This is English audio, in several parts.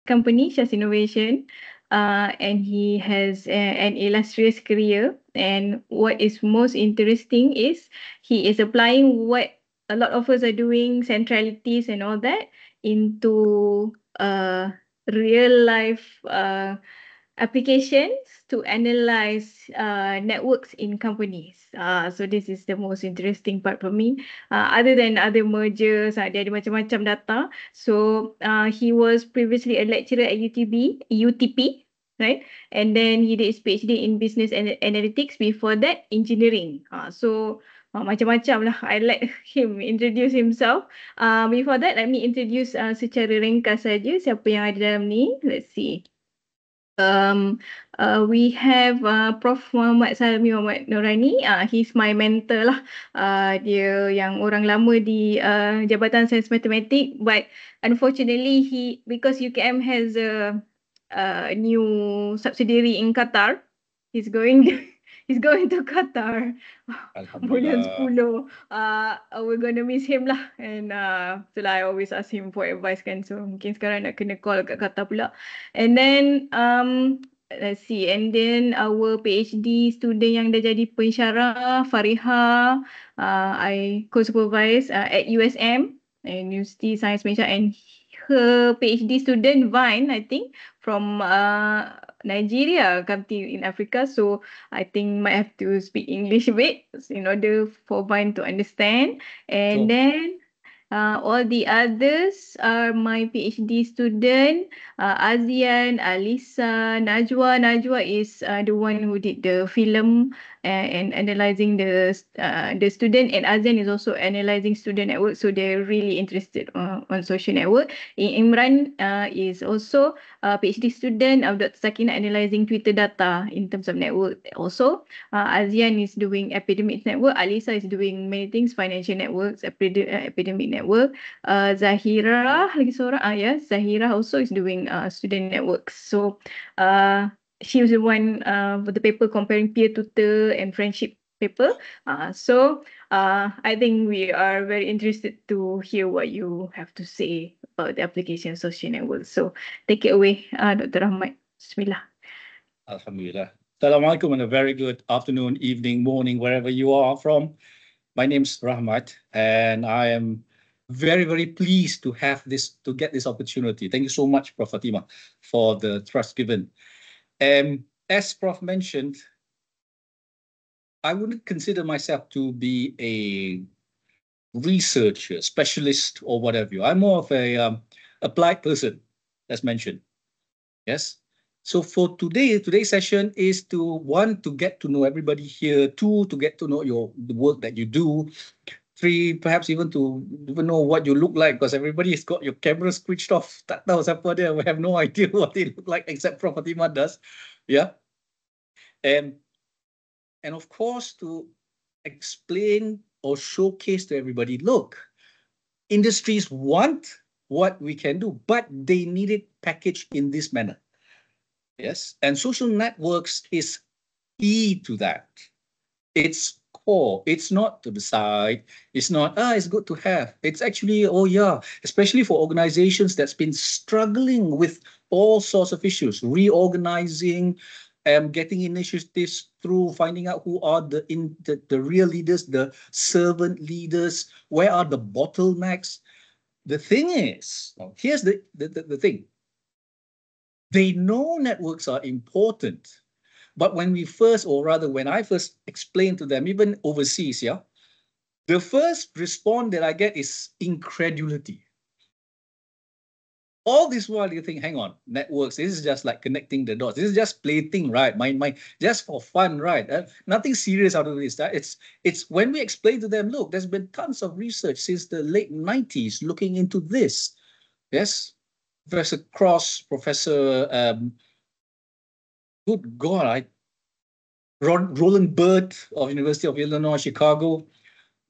company, Shas Innovation, and he has an illustrious career. And what is most interesting is he is applying what a lot of us are doing, centralities and all that, into real life applications to analyze networks in companies. So this is the most interesting part for me. Other than other mergers, dia ada macam-macam data. So he was previously a lecturer at UTP, right? And then he did his PhD in business analytics. Before that, engineering. So macam-macam lah. I let him introduce himself. Before that, let me introduce secara ringkas saja siapa yang ada dalam ni. Let's see. We have Prof. Muhammad Salmi Muhammad Nurani. He's my mentor lah. Dia yang orang lama di Jabatan Sains Matematik, but unfortunately because UKM has a new subsidiary in Qatar, he's going he's going to Qatar. Bulan 10. We're gonna miss him lah. And so lah, I always ask him for advice kan. So mungkin sekarang nak kena call kat Qatar pula. And then let's see. And then our PhD student yang dah jadi pensyarah, Fariha, I co-supervise at USM, University Science Malaysia, and her PhD student Vine, I think, from Nigeria, country in Africa. So I think might have to speak English a bit in order for Vine to understand. And then all the others are my PhD student, Azian, Alisa, Najwa. Najwa is the one who did the film and analyzing the student, and Azian is also analyzing student network. So they're really interested on social network. Imran is also a PhD student of Dr. Sakina, analyzing Twitter data in terms of network also. Azian is doing academic network. Alisa is doing many things, financial networks, academic network. Zahira lagi seorang. Yes, Zahira also is doing student networks. So she was the one for the paper comparing peer tutor and friendship paper. So I think we are very interested to hear what you have to say about the application of social networks. So take it away, Dr. Rahmat. Bismillah. Alhamdulillah. Assalamualaikum and a very good afternoon, evening, morning, wherever you are from. My name's Rahmat, and I am very, very pleased to get this opportunity. Thank you so much, Prof. Fatima, for the trust given. As Prof mentioned, I wouldn't consider myself to be a researcher, specialist, or whatever. I'm more of a applied person, as mentioned. Yes. So for today's session is to, one, to get to know everybody here, two, to get to know the work that you do, three, perhaps even to know what you look like, because everybody's got your camera switched off. Tak tahu siapa dia. We have no idea what they look like except Prof. Fatima does. Yeah. And of course, to explain or showcase to everybody, look, industries want what we can do, but they need it packaged in this manner. Yes, and social networks is key to that. It's core. It's not to the side. It's not, it's good to have. It's actually, oh yeah, especially for organizations that's been struggling with all sorts of issues, reorganizing, getting initiatives through, finding out who are the real leaders, the servant leaders, where are the bottlenecks. The thing is, here's the thing. They know networks are important, but when I first explained to them, even overseas, yeah, the first response that I get is incredulity. All this while you think, hang on, networks, this is just like connecting the dots. This is just plaything, right? Just for fun, right? Nothing serious out of this. It's when we explain to them, look, there's been tons of research since the late 90s looking into this. Yes. Professor Cross, good God, Roland Bird of University of Illinois, Chicago,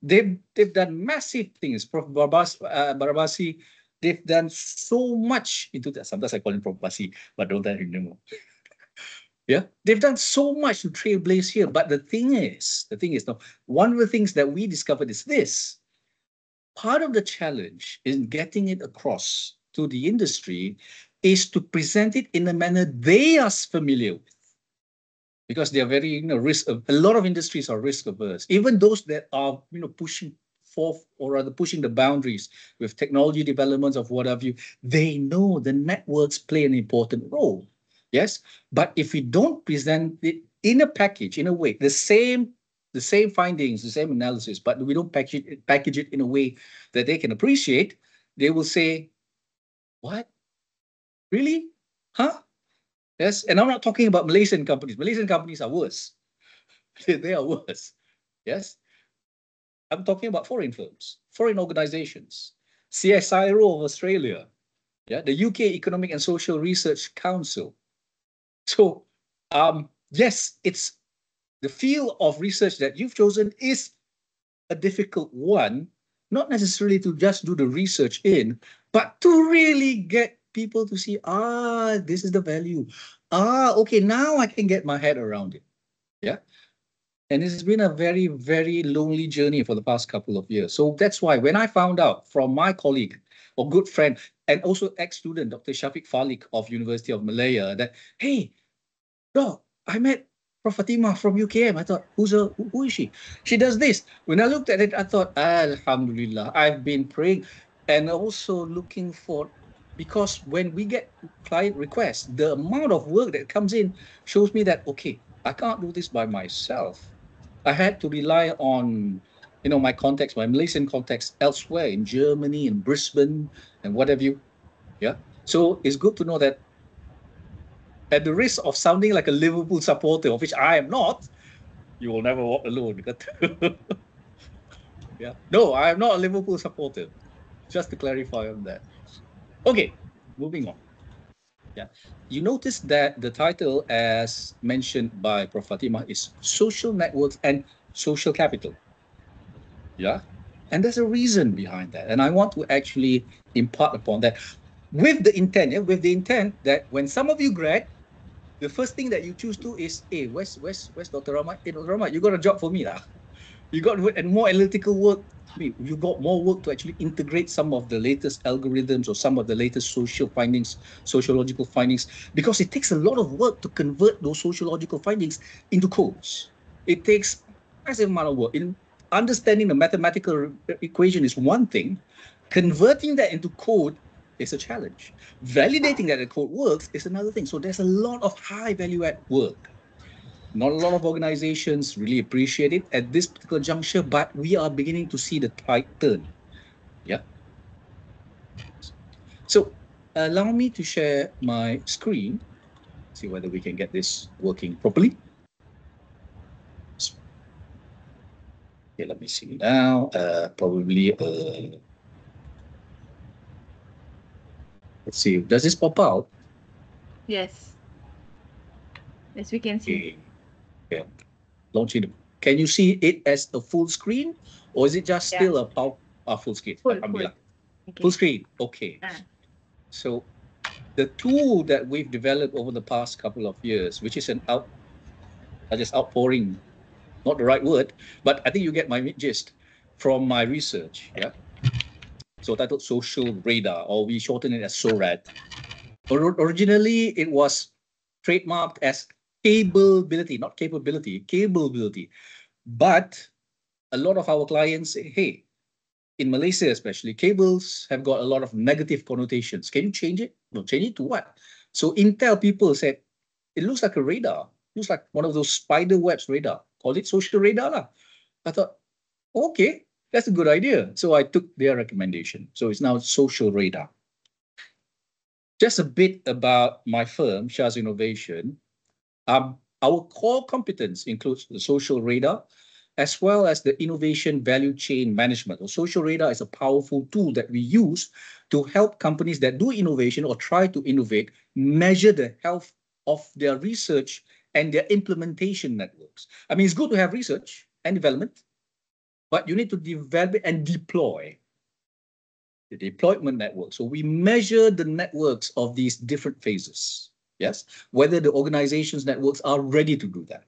they've done massive things. Prof. Barabasi, they've done so much into that. Sometimes I call him Prof. Basi, but don't tell him anymore. Yeah, they've done so much to trailblaze here. But the thing is, now, one of the things that we discovered is this. Part of the challenge in getting it across to the industry is to present it in a manner they are familiar with. Because they are very, risk. A lot of industries are risk averse. Even those that are, pushing forth or rather pushing the boundaries with technology developments of what have you, they know the networks play an important role. Yes, but if we don't present it in a package, in a way, the same findings, the same analysis, but we don't package it in a way that they can appreciate, they will say, "What? Really? Huh?" Yes, and I'm not talking about Malaysian companies. Malaysian companies are worse. They are worse. Yes, I'm talking about foreign firms, foreign organizations, CSIRO of Australia, yeah, the UK Economic and Social Research Council. So, yes, it's the field of research that you've chosen is a difficult one, not necessarily to just do the research in, but to really get people to see, this is the value. Okay, now I can get my head around it. Yeah. And it's been a very, very lonely journey for the past couple of years. So that's why when I found out from my colleague or good friend and also ex-student, Dr. Shafiq Falik of University of Malaya, that, hey, Doc, I met Prof. Fatima from UKM. I thought, who is she? She does this. When I looked at it, I thought, Alhamdulillah, I've been praying and also looking for, because when we get client requests, the amount of work that comes in shows me that, okay, I can't do this by myself. I had to rely on, my contacts, my Malaysian contacts elsewhere in Germany, in Brisbane, and what have you. Yeah. So it's good to know that at the risk of sounding like a Liverpool supporter, of which I am not, you will never walk alone. Yeah. No, I am not a Liverpool supporter. Just to clarify on that. Okay, moving on. Yeah. You notice that the title, as mentioned by Prof. Fatima, is Social Networks and Social Capital. Yeah. And there's a reason behind that. And I want to actually impart upon that with the intent, that when some of you grad, the first thing that you choose to is, hey, where's Dr. Rahmat? Hey, Dr. Rahmat, you got a job for me lah. You got and more analytical work. You got more work to actually integrate some of the latest algorithms or some of the latest sociological findings, because it takes a lot of work to convert those sociological findings into codes. It takes a massive amount of work. In understanding the mathematical equation is one thing, converting that into code is a challenge. Validating that the code works is another thing. So there's a lot of high value add work. Not a lot of organizations really appreciate it at this particular juncture, but we are beginning to see the tide turn. Yeah. So allow me to share my screen, see whether we can get this working properly. Okay, let me see now. Probably, let's see, does this pop out? Yes. As we can see. Okay. Launching. Can you see it as a full screen, or is it just still a full screen? Full. Okay. Full screen. Okay. So the tool that we've developed over the past couple of years, which is just outpouring, not the right word, but I think you get my gist from my research. Yeah. So titled Social Radar, or we shorten it as SORAD. Originally, it was trademarked as capability, not capability, capability. But a lot of our clients say, hey, in Malaysia especially, cables have got a lot of negative connotations. Can you change it? No, change it to what? So Intel people said, it looks like a radar. It looks like one of those spider webs radar. Call it social radar lah. I thought, okay, that's a good idea. So I took their recommendation. So it's now social radar. Just a bit about my firm, Shah's Innovation. Our core competence includes the social radar, as well as the innovation value chain management. The social radar is a powerful tool that we use to help companies that do innovation or try to innovate measure the health of their research and their implementation networks. I mean, it's good to have research and development, but you need to develop and deploy the deployment network. So we measure the networks of these different phases. Yes, whether the organization's networks are ready to do that.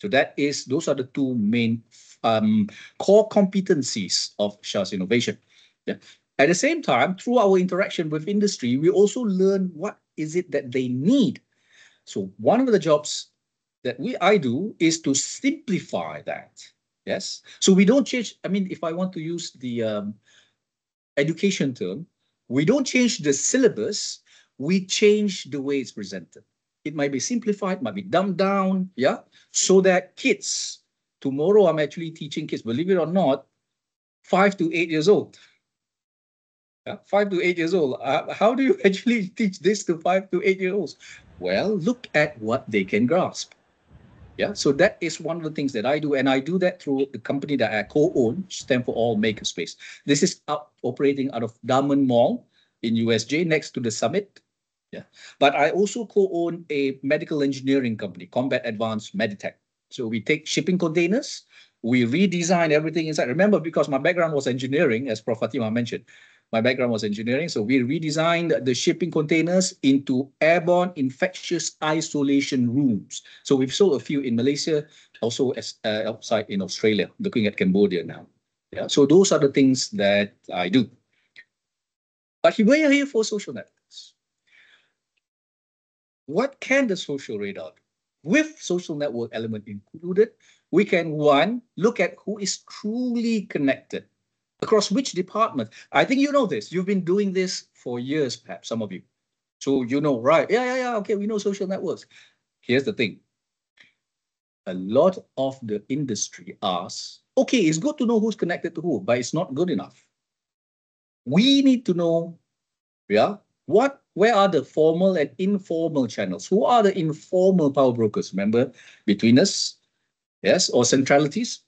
So those are the two main core competencies of Shah's Innovation. Yeah. At the same time, through our interaction with industry, we also learn what is it that they need. So one of the jobs that I do is to simplify that. Yes. So we don't change. I mean, if I want to use the education term, we don't change the syllabus, we change the way it's presented. It might be simplified, might be dumbed down, yeah, so that kids, tomorrow I'm actually teaching kids, believe it or not, 5 to 8 years old. Yeah, 5 to 8 years old. How do you actually teach this to 5 to 8 years olds? Well, look at what they can grasp. Yeah, so that is one of the things that I do, and I do that through the company that I co-own, Stand for All Makerspace. This is operating out of Diamond Mall in USJ, next to the Summit. Yeah, but I also co-own a medical engineering company, Combat Advanced Meditech. So we take shipping containers, we redesign everything inside. Remember, because my background was engineering, as Prof. Fatima mentioned, my background was engineering. So we redesigned the shipping containers into airborne infectious isolation rooms. So we've sold a few in Malaysia, also outside in Australia, looking at Cambodia now. Yeah. So those are the things that I do. But we are here for social networks. What can the social radar do? With social network element included, we can, one, look at who is truly connected. Across which department? I think you know this. You've been doing this for years, perhaps, some of you. So you know, right? Yeah. Okay, we know social networks. Here's the thing. A lot of the industry asks, okay, it's good to know who's connected to who, but it's not good enough. We need to know, yeah, where are the formal and informal channels? Who are the informal power brokers? Remember, between us, yes, or centralities,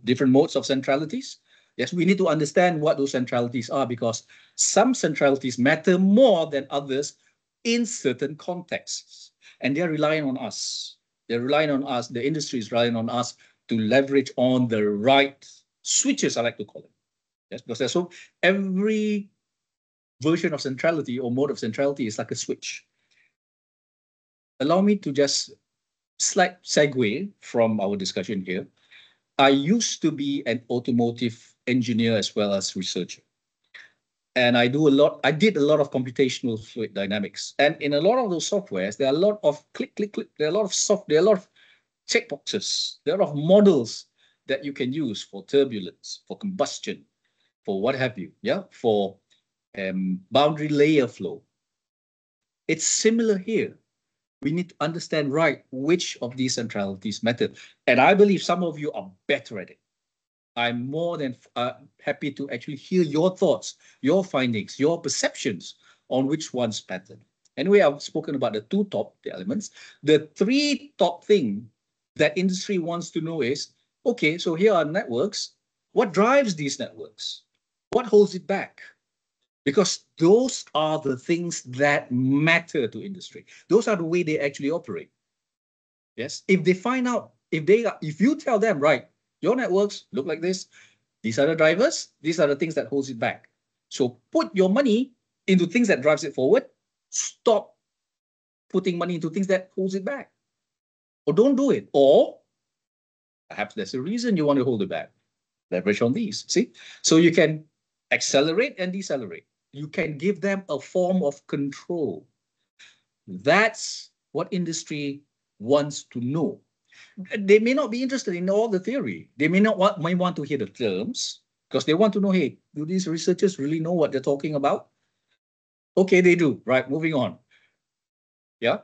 different modes of centralities. Yes, we need to understand what those centralities are, because some centralities matter more than others in certain contexts. And they're relying on us. They're relying on us. The industry is relying on us to leverage on the right switches, I like to call it. Yes, because so every version of centrality or mode of centrality is like a switch. Allow me to just slight segue from our discussion here. I used to be an automotive engineer as well as researcher. And I did a lot of computational fluid dynamics. And in a lot of those softwares, there are a lot of click. There are a lot of checkboxes. There are a lot of models that you can use for turbulence, for combustion, for what have you, yeah, for boundary layer flow. It's similar here. We need to understand, right, which of these centralities matter. And I believe some of you are better at it. I'm more than happy to actually hear your thoughts, your findings, your perceptions on which ones matter. Anyway, I've spoken about the two top elements. The three top thing that industry wants to know is, okay, so here are networks. What drives these networks? What holds it back? Because those are the things that matter to industry. Those are the way they actually operate. Yes. If they find out, if you tell them, right, your networks look like this, these are the drivers, these are the things that holds it back. So put your money into things that drives it forward. Stop putting money into things that holds it back. Or don't do it. Or perhaps there's a reason you want to hold it back. Leverage on these. See? So you can accelerate and decelerate. You can give them a form of control. That's what industry wants to know. They may not be interested in all the theory. They may want to hear the terms, because they want to know, hey, do these researchers really know what they're talking about? Okay, they do. Right, moving on. Yeah.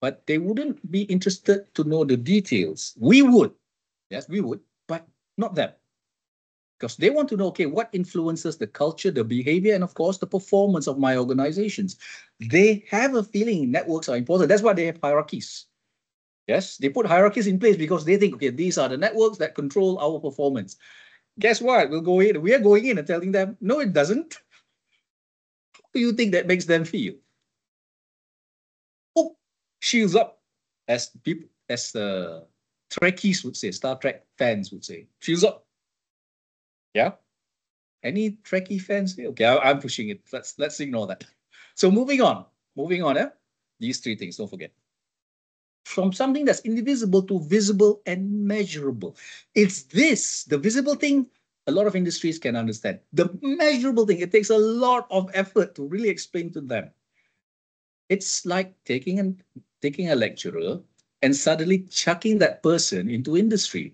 But they wouldn't be interested to know the details. We would. Yes, we would, but not them. Because they want to know, okay, what influences the culture, the behavior, and of course, the performance of my organizations. They have a feeling networks are important. That's why they have hierarchies. Yes, they put hierarchies in place because they think, okay, these are the networks that control our performance. Guess what? We are going in and telling them, no, it doesn't. How do you think that makes them feel? Oh, shields up, as people, as the Trekkies would say, Star Trek fans would say, shields up. Yeah. Any Trekkie fans here? Okay, I'm pushing it. Let's ignore that. So moving on. These three things, don't forget. From something that's indivisible to visible and measurable. It's this, the visible thing, a lot of industries can understand. The measurable thing, it takes a lot of effort to really explain to them. It's like taking a lecturer and suddenly chucking that person into industry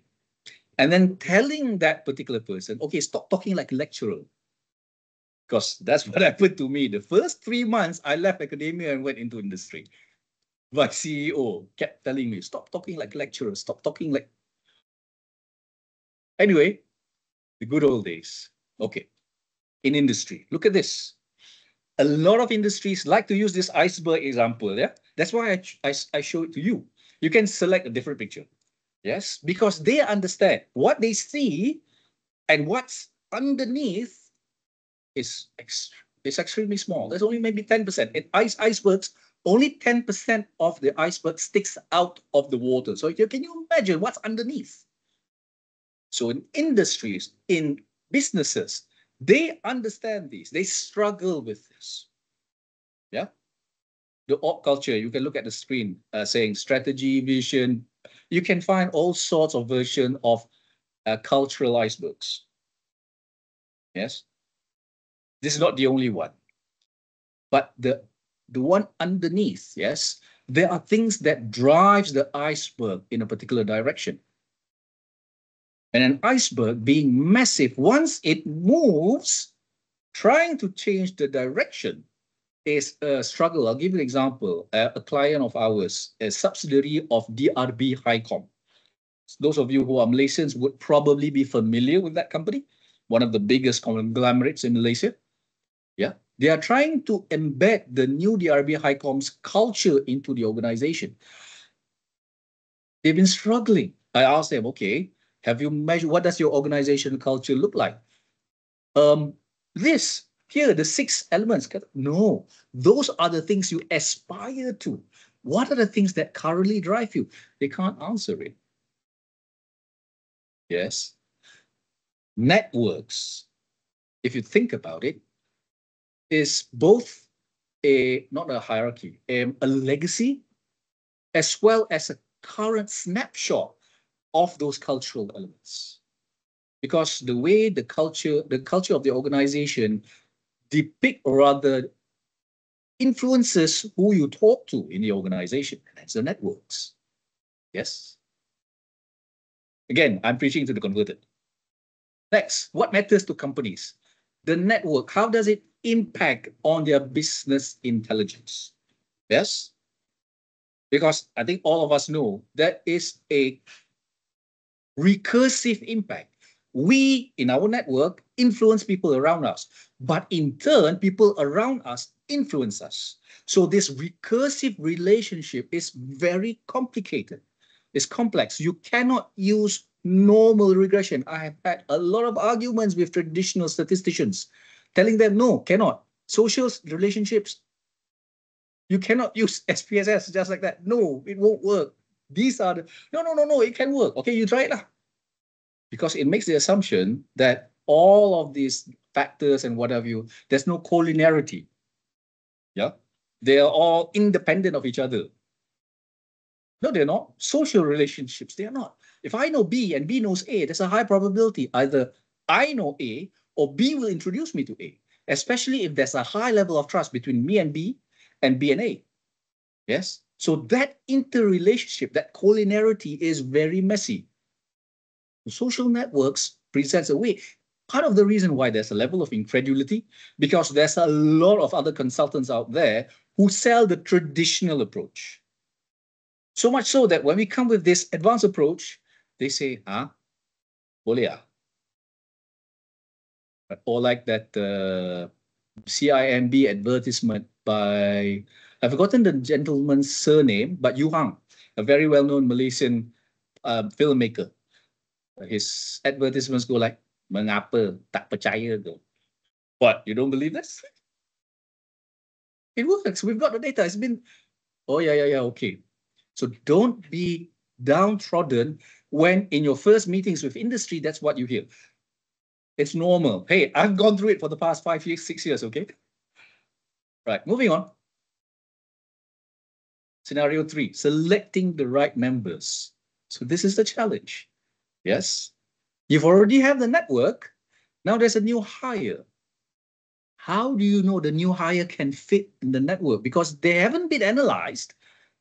and then telling that particular person, okay, stop talking like a lecturer. Because that's what happened to me. The first 3 months, I left academia and went into industry. My CEO kept telling me, stop talking like lecturers, stop talking like... Anyway, the good old days. Okay, in industry, look at this. A lot of industries like to use this iceberg example. Yeah, that's why I show it to you. You can select a different picture. Yes, because they understand what they see and what's underneath is extremely small. There's only maybe 10%. In icebergs, only 10% of the iceberg sticks out of the water. So can you imagine what's underneath? So in industries, in businesses, they understand these. They struggle with this. Yeah. The org culture, you can look at the screen saying strategy, vision. You can find all sorts of version of cultural icebergs. Yes. This is not the only one. But the one underneath, yes, there are things that drives the iceberg in a particular direction. And an iceberg being massive, once it moves, trying to change the direction is a struggle. I'll give you an example. A client of ours, a subsidiary of DRB HiCom. Those of you who are Malaysians would probably be familiar with that company, one of the biggest conglomerates in Malaysia. Yeah, they are trying to embed the new DRB HiCom's culture into the organization. They've been struggling. I asked them, okay, have you measured, what does your organization culture look like? This, here, the 6 elements. No, those are the things you aspire to. What are the things that currently drive you? They can't answer it. Yes. Networks, if you think about it, is both not a hierarchy, a legacy, as well as a current snapshot of those cultural elements. Because the way the culture of the organization depict, or rather influences who you talk to in the organization, and that's the networks. Yes. Again, I'm preaching to the converted. Next, what matters to companies? The network, how does it impact on their business intelligence? Yes. Because I think all of us know that is a recursive impact. We, in our network, influence people around us, but in turn, people around us influence us. So this recursive relationship is very complicated. It's complex. You cannot use normal regression. I have had a lot of arguments with traditional statisticians, telling them, no, cannot. Social relationships, you cannot use SPSS just like that. No, it won't work. These are the, no, it can work. Okay, you try it lah. Because it makes the assumption that all of these factors and what have you, there's no collinearity. Yeah, they are all independent of each other. No, they're not. Social relationships, they are not. If I know B and B knows A, there's a high probability either I know A or B will introduce me to A, especially if there's a high level of trust between me and B and A. Yes. So that interrelationship, that collinearity is very messy. Social networks presents a way. Part of the reason why there's a level of incredulity, because there's a lot of other consultants out there who sell the traditional approach. So much so that when we come with this advanced approach, they say, boleh ah? Or like that CIMB advertisement by, I've forgotten the gentleman's surname, but Yu Hang, a very well-known Malaysian filmmaker. His advertisements go like, mengapa tak percaya tu? What, you don't believe this? It works. We've got the data. It's been, oh yeah, okay. So don't be downtrodden when in your first meetings with industry, that's what you hear. It's normal. Hey, I've gone through it for the past 5 years, 6 years, okay? Right, moving on. Scenario 3, selecting the right members. So this is the challenge. Yes, you've already have the network, Now there's a new hire. How do you know the new hire can fit in the network? Because they haven't been analyzed.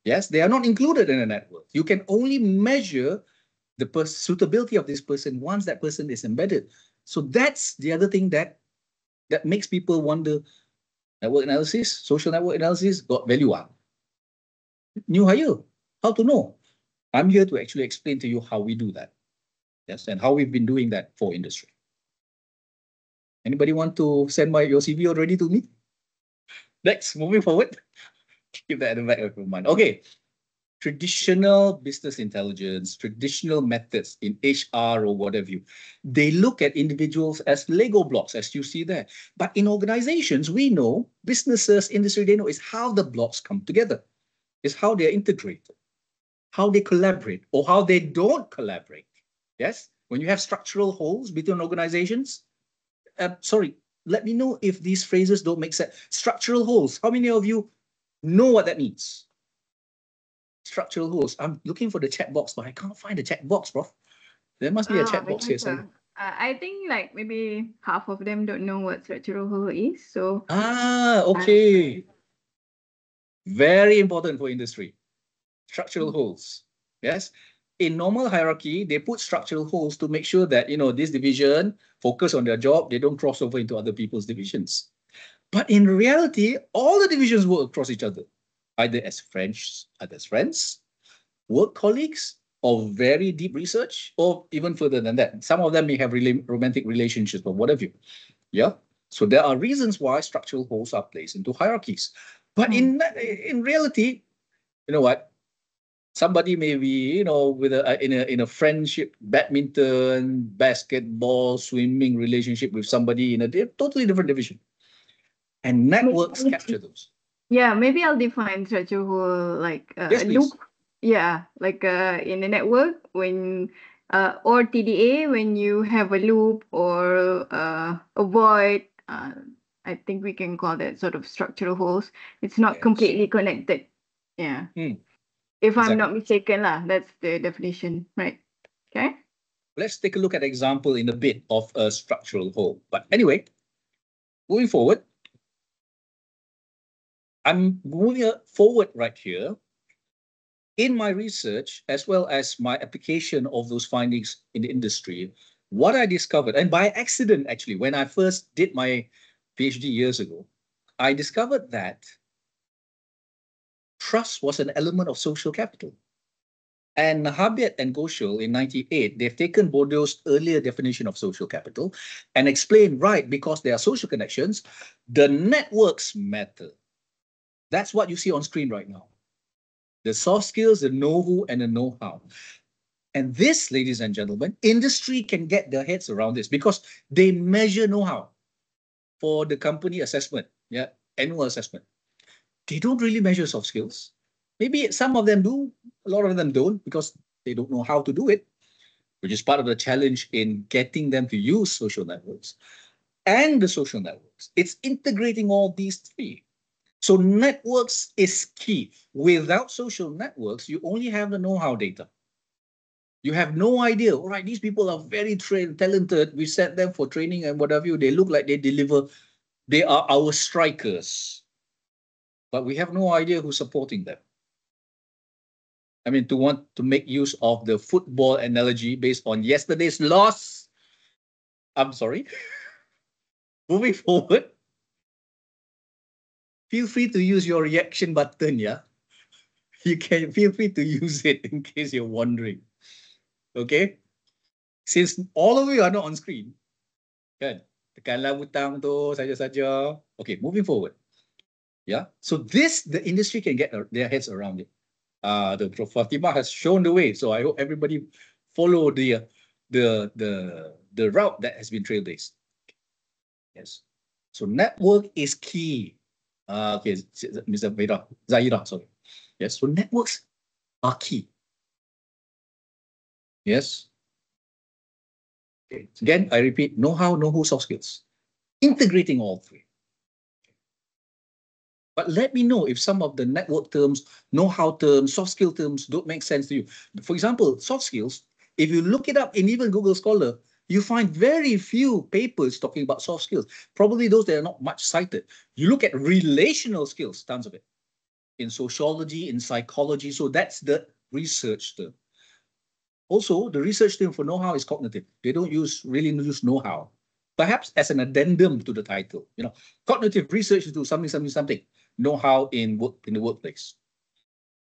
Yes, they are not included in the network. You can only measure the suitability of this person once that person is embedded. So that's the other thing that makes people wonder, network analysis, social network analysis, got value up. New hire, how to know? I'm here to actually explain to you how we do that. Yes, and how we've been doing that for industry. Anybody want to send your CV already to me? Next, moving forward. Keep that in the back of your mind. Okay. Traditional business intelligence, traditional methods in HR or whatever they look at individuals as Lego blocks, as you see there. But in organizations, we know, businesses, industry, they know is how the blocks come together, is how they're integrated, how they collaborate or how they don't collaborate. Yes, when you have structural holes between organizations, sorry, let me know if these phrases don't make sense. Structural holes, how many of you know what that means? Structural holes. I'm looking for the chat box, but I can't find the chat box, bro. There must be a chat box here somewhere. I think like maybe half of them don't know what structural hole is. So okay. Very important for industry. Structural holes. Yes. In normal hierarchy, they put structural holes to make sure that, this division focus on their job. They don't cross over into other people's divisions. But in reality, all the divisions work across each other, either as friends, work colleagues, or very deep research, or even further than that. Some of them may have really romantic relationships, or whatever. Yeah. So there are reasons why structural holes are placed into hierarchies. But in reality, you know what? Somebody may be, with in a friendship, badminton, basketball, swimming relationship with somebody in a totally different division. And networks capture those. Yeah, maybe I'll define structural hole like yes, a loop. Yeah, like in a network when or TDA when you have a loop or a void. I think we can call that sort of structural holes. It's not completely connected. Yeah. If I'm not mistaken, that's the definition, right? Okay. Let's take a look at an example in a bit of a structural hole. But anyway, moving forward, I'm moving forward right here. In my research, as well as my application of those findings in the industry, what I discovered, and by accident, actually, when I first did my PhD years ago, I discovered that trust was an element of social capital. And Habet and Goschel in 1998, they've taken Bourdieu's earlier definition of social capital and explained, right, because there are social connections, the networks matter. That's what you see on screen right now. The soft skills, the know-who, and the know-how. And this, ladies and gentlemen, industry can get their heads around this because they measure know-how for the company assessment, annual assessment. They don't really measure soft skills. Maybe some of them do, a lot of them don't because they don't know how to do it, which is part of the challenge in getting them to use social networks and the social networks. It's integrating all these three. So networks is key. Without social networks, you only have the know-how data. You have no idea, all right, these people are very trained, talented. We sent them for training and whatever. They look like they deliver. They are our strikers. But we have no idea who's supporting them. I mean, to want to make use of the football analogy based on yesterday's loss. I'm sorry. Moving forward, feel free to use your reaction button, yeah? You can feel free to use it in case you're wondering. Okay? Since all of you are not on screen, kan? Tekanlah butang tu saja-saja. Okay, moving forward. Yeah. So the industry can get their heads around it. The Prof. Fatimah has shown the way. So I hope everybody follow the route that has been trailblazed. Yes. So network is key. Okay, Mr. Zahira, sorry. Yes. So networks are key. Yes. Okay. Again, I repeat: know-how, know-who, soft skills. Integrating all three. But let me know if some of the network terms, know-how terms, soft skill terms don't make sense to you. For example, soft skills, if you look it up in even Google Scholar, You find very few papers talking about soft skills. Probably those that are not much cited. You look at relational skills, tons of it. In sociology, in psychology. So that's the research term. Also, the research term for know-how is cognitive. They don't really use know-how. Perhaps as an addendum to the title. Cognitive research is do something, something, something. Know-how in the workplace.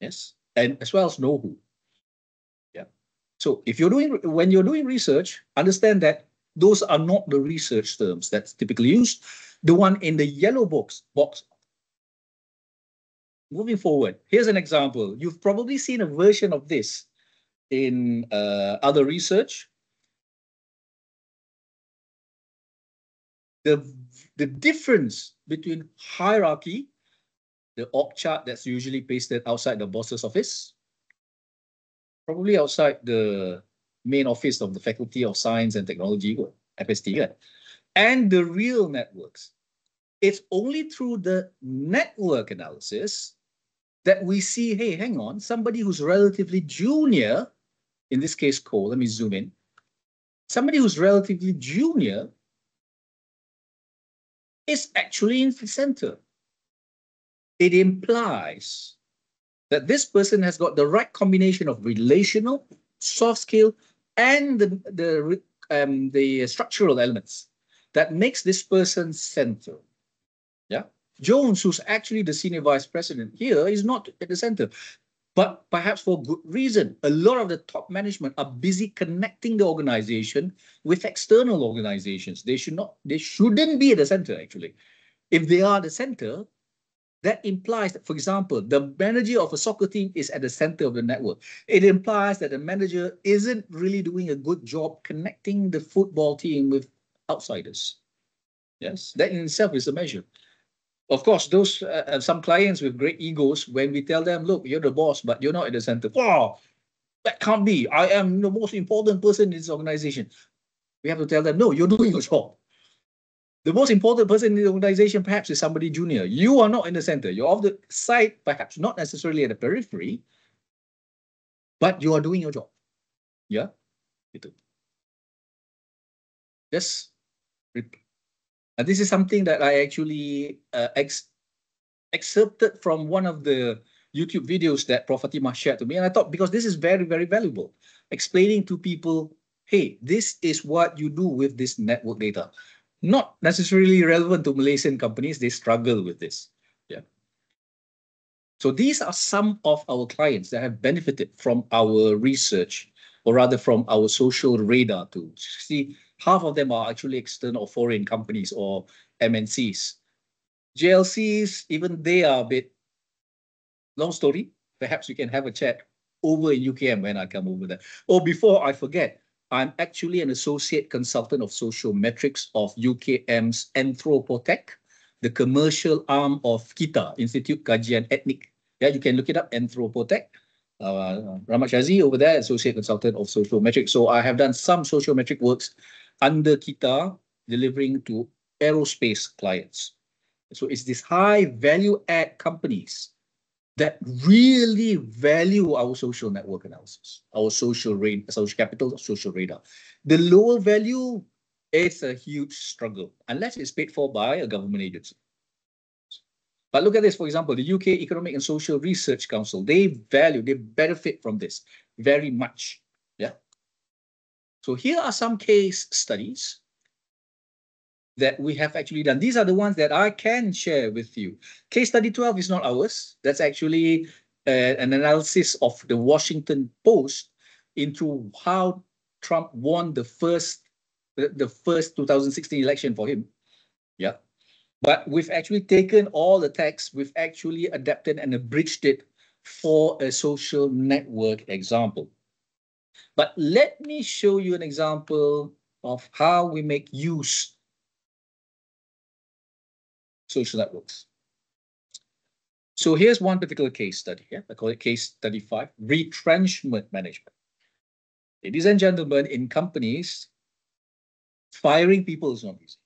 Yes, and as well as know-who. Yeah. So when you're doing research, understand that those are not the research terms that's typically used. The one in the yellow box. Moving forward, here's an example. You've probably seen a version of this in other research. The difference between hierarchy, the org chart that's usually pasted outside the boss's office, probably outside the main office of the Faculty of Science and Technology, or FST, and the real networks. It's only through the network analysis that we see, hey, hang on, somebody who's relatively junior, in this case, Cole, let me zoom in. Somebody who's relatively junior is actually in the center. It implies that this person has got the right combination of relational, soft skill, and the structural elements that makes this person center. Yeah, Jones, who's actually the senior vice president here, is not at the center, but perhaps for good reason. A lot of the top management are busy connecting the organization with external organizations. They shouldn't be at the center, actually. If they are the center, that implies that, for example, the manager of a soccer team is at the center of the network. It implies that the manager isn't really doing a good job connecting the football team with outsiders. Yes, that in itself is a measure. Of course, those some clients with great egos, when we tell them, look, you're the boss, but you're not at the center. Wow, that can't be. I am the most important person in this organization. We have to tell them, no, you're doing your job. The most important person in the organization perhaps is somebody junior. You are not in the center. You're off the side, perhaps not necessarily at the periphery, but you are doing your job. Yeah? Yes. And this is something that I actually excerpted from one of the YouTube videos that Prof. Fatimah shared to me. And I thought, because this is very, very valuable, explaining to people, hey, this is what you do with this network data. Not necessarily relevant to Malaysian companies. They struggle with this. Yeah. So these are some of our clients that have benefited from our research, or rather from our social radar tools. See, half of them are actually external foreign companies or MNCs. JLCs, even they are a bit long story. Perhaps we can have a chat over in UKM when I come over there. Oh, before I forget, I'm actually an associate consultant of social metrics of UKM's Anthropotech, the commercial arm of KITA, Institute Kajian Etnik. Yeah, you can look it up, Anthropotech. Rahmat Shazi over there, associate consultant of social metrics. So I have done some social metric works under KITA, delivering to aerospace clients. So it's these high value add companies that really value our social network analysis, our social capital, social radar. The lower value, it's a huge struggle, unless it's paid for by a government agency. But look at this, for example, the UK Economic and Social Research Council, they benefit from this very much. Yeah. So here are some case studies that we have actually done. These are the ones that I can share with you. Case study 12 is not ours. That's actually an analysis of the Washington Post into how Trump won the first 2016 election for him. Yeah. But we've actually taken all the text, we've actually adapted and abridged it for a social network example. But let me show you an example of how we make use social networks. So here's one particular case study. Yeah? I call it case study 5, retrenchment management. Ladies and gentlemen, in companies, firing people is not easy.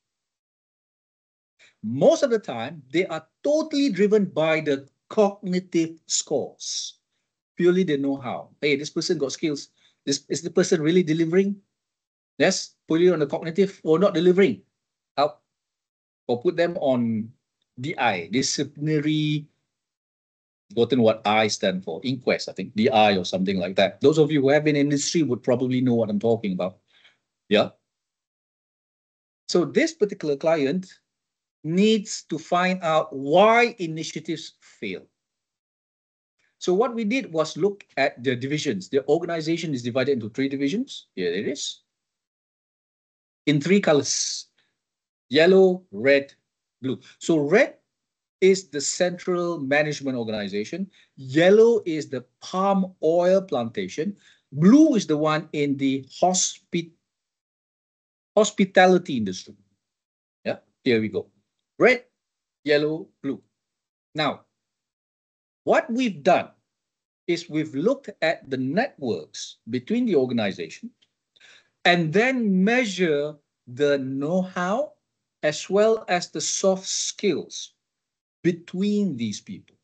Most of the time, they are totally driven by the cognitive scores, purely the know-how. Hey, this person got skills. Is the person really delivering? Let's put it on the cognitive or not delivering out, or put them on DI, disciplinary, forgotten what I stand for, inquest, I think, DI or something like that. Those of you who have been in industry would probably know what I'm talking about. Yeah. So this particular client needs to find out why initiatives fail. So what we did was look at the divisions. The organization is divided into 3 divisions. Here it is. In 3 colors: yellow, red, blue. So red is the central management organization. Yellow is the palm oil plantation. Blue is the one in the hospitality industry. Yeah, here we go. Red, yellow, blue. Now, what we've done is we've looked at the networks between the organization and then measure the know-how as well as the soft skills between these people.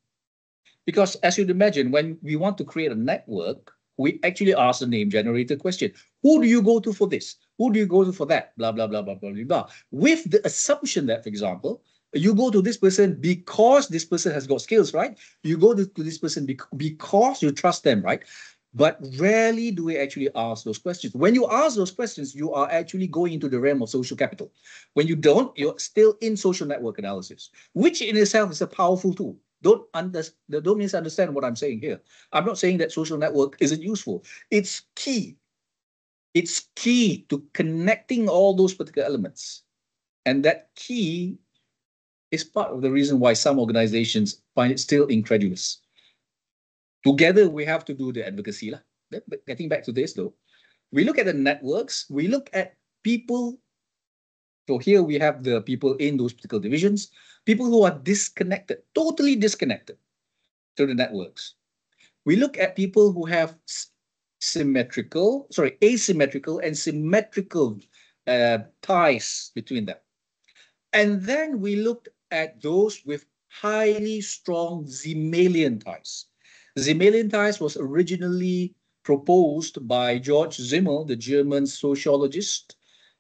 Because as you'd imagine, when we want to create a network, we actually ask the name generator question. Who do you go to for this? Who do you go to for that? Blah, blah, blah, blah, blah, blah, blah. With the assumption that, for example, you go to this person because this person has got skills, right? You go to this person because you trust them, right? But rarely do we actually ask those questions. When you ask those questions, you are actually going into the realm of social capital. When you don't, you're still in social network analysis, which in itself is a powerful tool. Don't misunderstand what I'm saying here. I'm not saying that social network isn't useful. It's key. It's key to connecting all those particular elements. And that key is part of the reason why some organizations find it still incredulous. Together, we have to do the advocacy. But getting back to this, though, we look at the networks, we look at people. So here we have the people in those particular divisions, people who are disconnected, totally disconnected to the networks. We look at people who have asymmetrical and symmetrical ties between them. And then we looked at those with highly strong Zimmelian ties. Zimmelian ties was originally proposed by George Simmel, the German sociologist,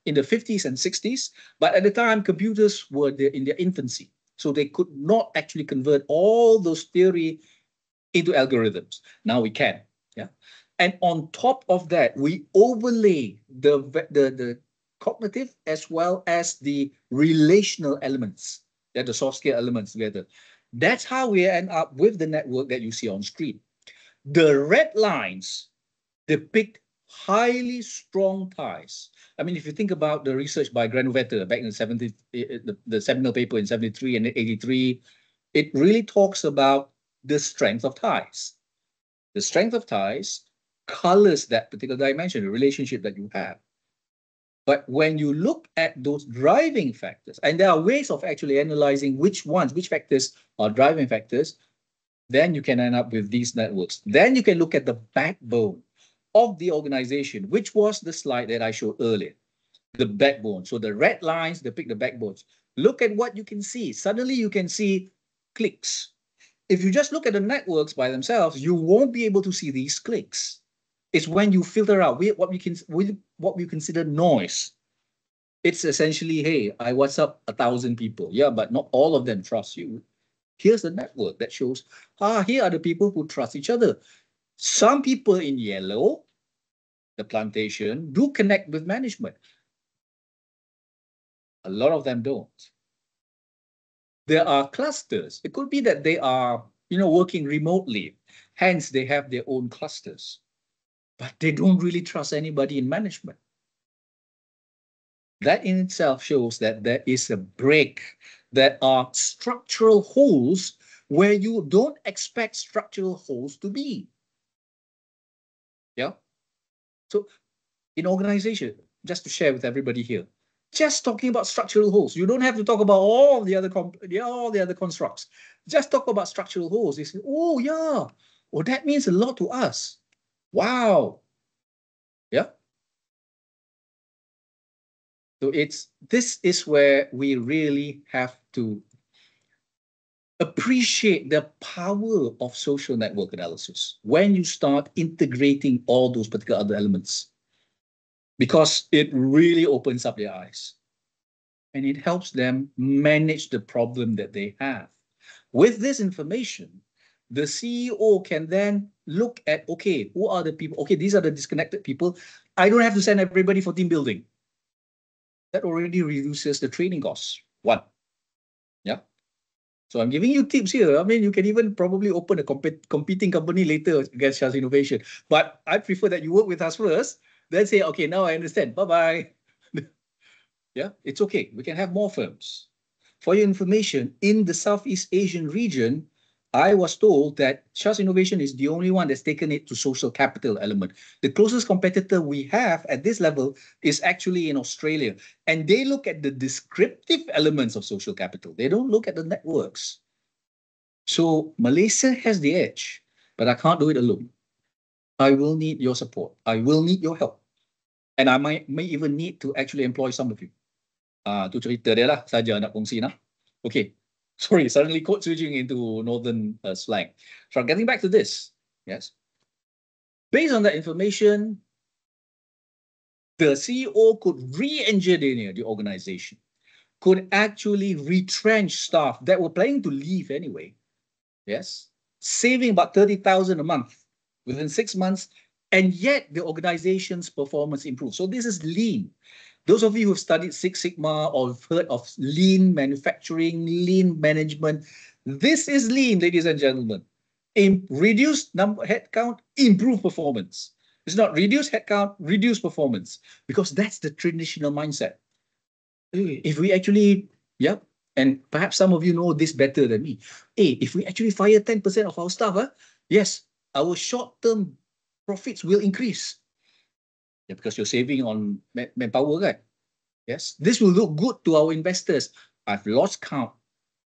in the 50s and 60s. But at the time, computers were in their infancy. So they could not actually convert all those theory into algorithms. Now we can. Yeah. And on top of that, we overlay the cognitive as well as the relational elements, the soft skill elements together. That's how we end up with the network that you see on screen. The red lines depict highly strong ties. I mean, if you think about the research by Granovetter back in the seminal paper in 73 and 83, it really talks about the strength of ties. The strength of ties colors that particular dimension, the relationship that you have. But when you look at those driving factors, and there are ways of actually analyzing which factors are driving factors, then you can end up with these networks. Then you can look at the backbone of the organization, which was the slide that I showed earlier, the backbone. So the red lines depict the backbones. Look at what you can see. Suddenly you can see clicks. If you just look at the networks by themselves, you won't be able to see these clicks. It's when you filter out what we consider noise. It's essentially, hey, I WhatsApp 1,000 people. Yeah, but not all of them trust you. Here's the network that shows, here are the people who trust each other. Some people in yellow, the plantation, do connect with management. A lot of them don't. There are clusters. It could be that they are, working remotely. Hence, they have their own clusters. But they don't really trust anybody in management. That in itself shows that there is a break. There are structural holes where you don't expect structural holes to be. Yeah. So in organization, just to share with everybody here, just talking about structural holes. You don't have to talk about all the other constructs. Just talk about structural holes. You say, oh yeah, well that means a lot to us. Wow. Yeah. So this is where we really have to appreciate the power of social network analysis when you start integrating all those particular other elements. because it really opens up their eyes and it helps them manage the problem that they have. With this information, the CEO can then look at, okay, who are the people? Okay, these are the disconnected people. I don't have to send everybody for team building. That already reduces the training costs. One. Yeah. So I'm giving you tips here. I mean, you can even probably open a competing company later against Shas Innovation. But I prefer that you work with us first, then say, okay, now I understand. Bye-bye. Yeah, it's okay. We can have more firms. For your information, in the Southeast Asian region, I was told that Shas Innovation is the only one that's taken it to social capital element. The closest competitor we have at this level is actually in Australia. And they look at the descriptive elements of social capital. They don't look at the networks. So Malaysia has the edge, but I can't do it alone. I will need your support. I will need your help. And I may even need to actually employ some of you. Tu cerita dia lah saja nak kongsi nah. Okay, sorry, suddenly code switching into northern slang. So getting back to this, yes. Based on that information, the CEO could re-engineer the organization, could actually retrench staff that were planning to leave anyway. Yes, saving about 30,000 a month within 6 months, and yet the organization's performance improved. So this is lean. Those of you who've studied Six Sigma or have heard of lean manufacturing, lean management, this is lean, ladies and gentlemen. Reduce number headcount, improve performance. It's not reduce headcount, reduce performance, because that's the traditional mindset. If we actually, yep, and perhaps some of you know this better than me. Hey, if we actually fire 10% of our staff, yes, our short-term profits will increase. Yeah, because you're saving on manpower, right? Yes, this will look good to our investors. I've lost count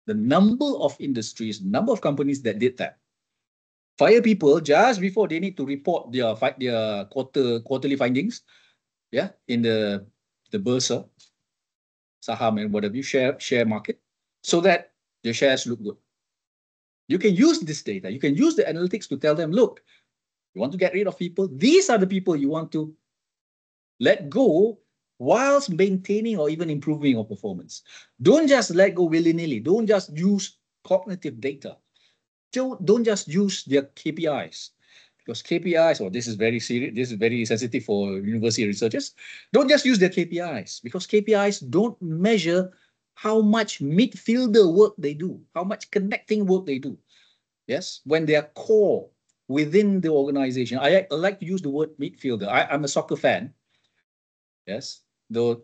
the number of industries, number of companies that did that. Fire people just before they need to report their quarterly findings, yeah, in the Bursa, Saham and whatever you share market, so that your shares look good. You can use this data. You can use the analytics to tell them, look, you want to get rid of people. These are the people you want to let go whilst maintaining or even improving your performance. Don't just let go willy-nilly. Don't just use cognitive data. Don't just use their KPIs. Because KPIs, or this is very serious, this is very sensitive for university researchers. Don't just use their KPIs, because KPIs don't measure how much midfielder work they do, how much connecting work they do. Yes, when they are core within the organization. I like to use the word midfielder. I'm a soccer fan. Yes, though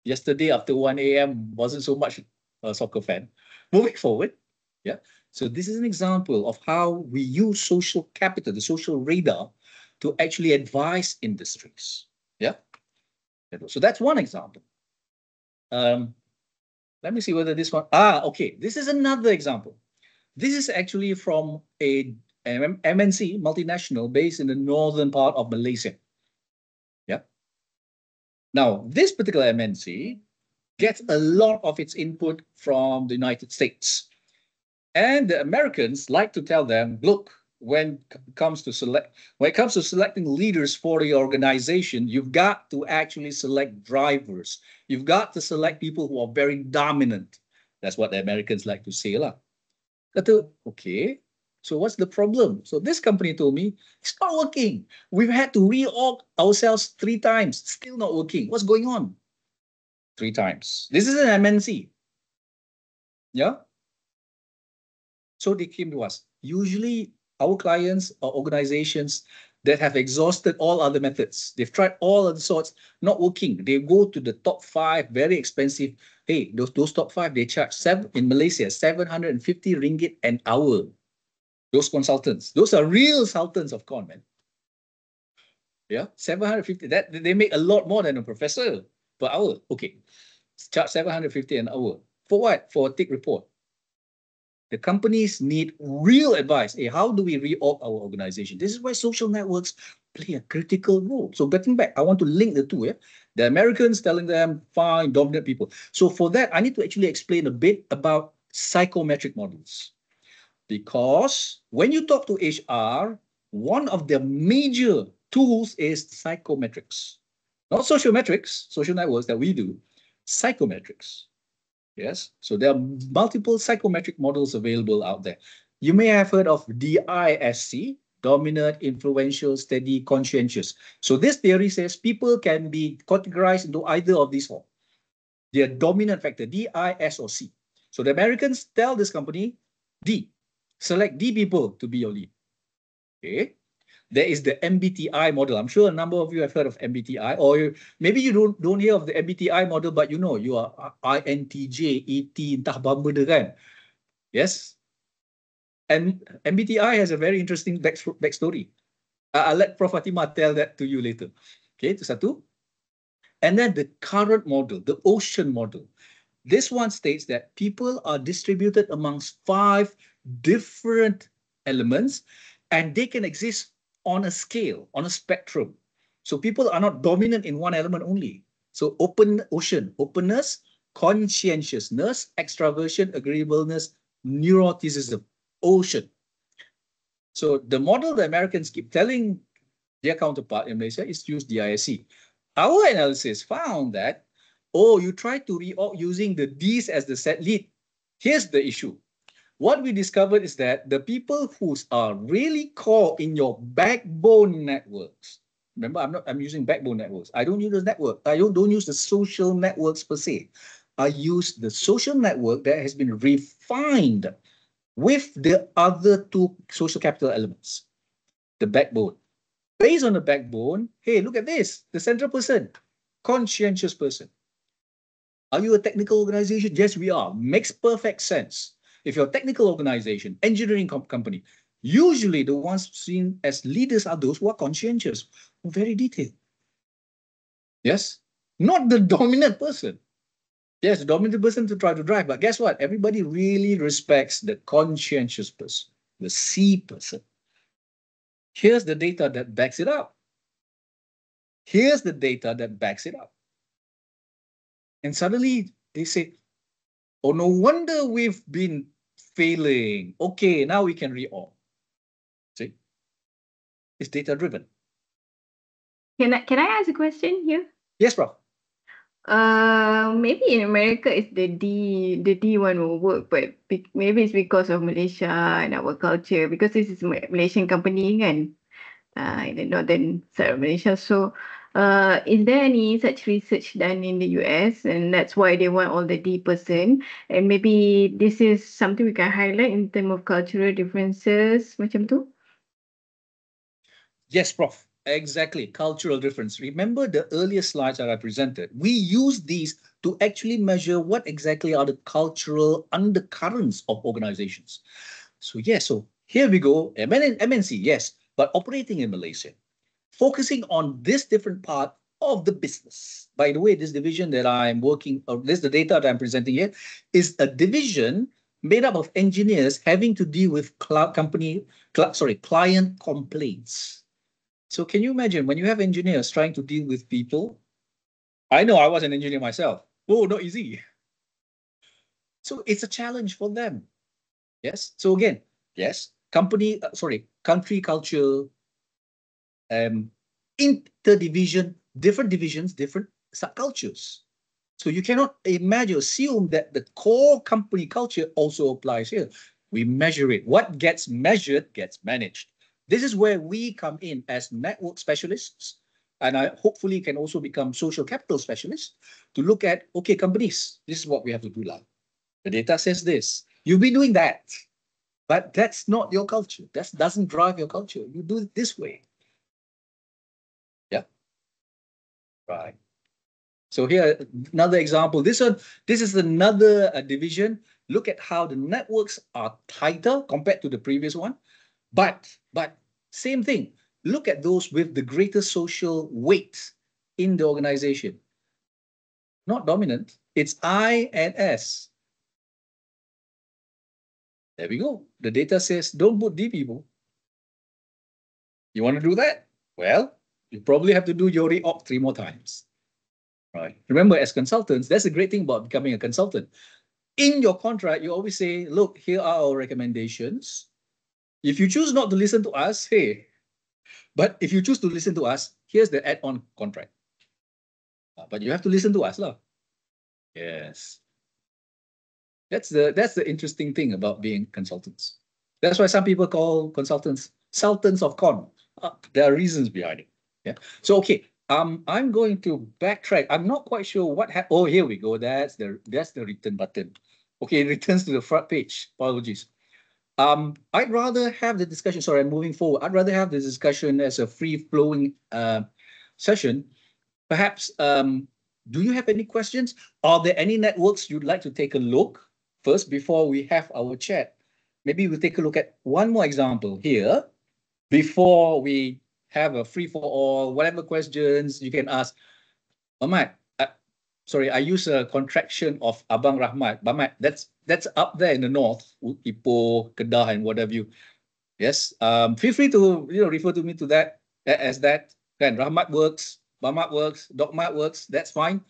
yesterday after 1 a.m. wasn't so much a soccer fan. Moving forward, yeah. So this is an example of how we use social capital, the social radar, to actually advise industries. Yeah. So that's one example. Let me see whether this one. Okay. This is another example. This is actually from a MNC multinational based in the northern part of Malaysia. Yeah. Now, this particular MNC gets a lot of its input from the United States. And the Americans like to tell them, look, when it comes to selecting leaders for the organization, you've got to actually select drivers. You've got to select people who are very dominant. That's what the Americans like to say. Okay, so what's the problem? So this company told me, it's not working. We've had to reorg ourselves 3 times, still not working. What's going on? 3 times. This is an MNC. Yeah. So they came to us. Usually our clients are organizations that have exhausted all other methods. They've tried all other sorts, not working. They go to the top 5, very expensive. Hey, those top 5, they charge in Malaysia, 750 ringgit an hour. Those consultants, those are real sultans of con, man. Yeah, 750. That they make a lot more than a professor per hour. Okay, charge 750 an hour. For what? For a tick report. The companies need real advice. Hey, how do we reorg our organization? This is why social networks play a critical role. So getting back, I want to link the two. Yeah? The Americans telling them, find dominant people. So for that, I need to actually explain a bit about psychometric models. Because when you talk to HR, one of the major tools is psychometrics. Not social metrics, social networks that we do, psychometrics. Yes, so there are multiple psychometric models available out there. You may have heard of DISC, dominant, influential, steady, conscientious. So this theory says people can be categorized into either of these four. Their dominant factor, D, I, S, or C. So the Americans tell this company, D, select D people to be your lead. Okay. There is the MBTI model. I'm sure a number of you have heard of MBTI, or maybe you don't hear of the MBTI model, but you know you are INTJ, ET, entah apa benda kan. Yes. And MBTI has a very interesting backstory. I'll let Prof. Fatima tell that to you later. Okay, itu satu. And then the current model, the ocean model. This one states that people are distributed amongst 5 different elements, and they can exist on a scale, on a spectrum. So people are not dominant in one element only. So open ocean, openness, conscientiousness, extraversion, agreeableness, neuroticism, ocean. So the model the Americans keep telling their counterpart in Malaysia is use DISC. Our analysis found that, oh, you try to reorg using the Ds as the set lead. Here's the issue. What we discovered is that the people who are really core in your backbone networks, remember, I'm using backbone networks. I don't use the network. I don't use the social networks per se. I use the social network that has been refined with the other 2 social capital elements, the backbone. Based on the backbone, hey, look at this, the central person, conscientious person. Are you a technical organization? Yes, we are. Makes perfect sense. If you're a technical organization, engineering company, usually the ones seen as leaders are those who are conscientious, very detailed. Yes, not the dominant person. Yes, the dominant person to try to drive, but guess what? Everybody really respects the conscientious person, the C person. Here's the data that backs it up. Here's the data that backs it up. And suddenly they say, oh, no wonder we've been failing. Okay, now we can reorg. See? It's data driven. Can I ask a question here? Yes, Prof. Maybe in America it's the D one will work, but maybe it's because of Malaysia and our culture, because this is Malaysian company kan, in the northern side of Malaysia. So, is there any such research done in the US, and that's why they want all the D person? And maybe this is something we can highlight in terms of cultural differences, macam tu? Yes, Prof. Exactly. Cultural difference. Remember the earlier slides that I presented? We use these to actually measure what exactly are the cultural undercurrents of organizations. So yes, so here we go. MNC, yes, but operating in Malaysia, focusing on this different part of the business. By the way, this division that I'm working, or this the data that I'm presenting here, is a division made up of engineers having to deal with client complaints. So can you imagine when you have engineers trying to deal with people? I know I was an engineer myself. Oh, not easy. So it's a challenge for them. Yes. So again, yes, country culture, interdivision, different divisions, different subcultures. So you cannot assume that the core company culture also applies here. We measure it. What gets measured gets managed. This is where we come in as network specialists, and I hopefully can also become social capital specialists to look at, okay, companies, this is what we have to do now. The data says this. You'll be doing that, but that's not your culture. That doesn't drive your culture. You do it this way. Yeah. Right. So here, another example. This is another division. Look at how the networks are tighter compared to the previous one. But same thing. Look at those with the greatest social weight in the organization. Not dominant. It's I and S. There we go. The data says don't put D people. You want to do that? Well, you probably have to do your reorg 3 more times. Right. Remember, as consultants, that's the great thing about becoming a consultant. In your contract, you always say, look, here are our recommendations. If you choose not to listen to us, hey, but if you choose to listen to us, here's the add-on contract. But you have to listen to us, lah. Yes. That's the interesting thing about being consultants. That's why some people call consultants sultans of con. There are reasons behind it. Yeah. So okay. I'm going to backtrack. I'm not quite sure what happened. Oh, here we go. That's the return button. Okay, it returns to the front page. Apologies. I'd rather have the discussion. Sorry, I'm moving forward. I'd rather have the discussion as a free-flowing session. Perhaps, do you have any questions? Are there any networks you'd like to take a look first before we have our chat? Maybe we'll take a look at one more example here before we have a free-for-all. Whatever questions you can ask. Ahmad, sorry, I use a contraction of Abang Rahmat. Ahmad, that's up there in the north, Ipoh, Kedah, and whatever you. Yes. Feel free to refer to me to that as that. Then Rahmat works, Bahmat works, Dokmat works. That's fine.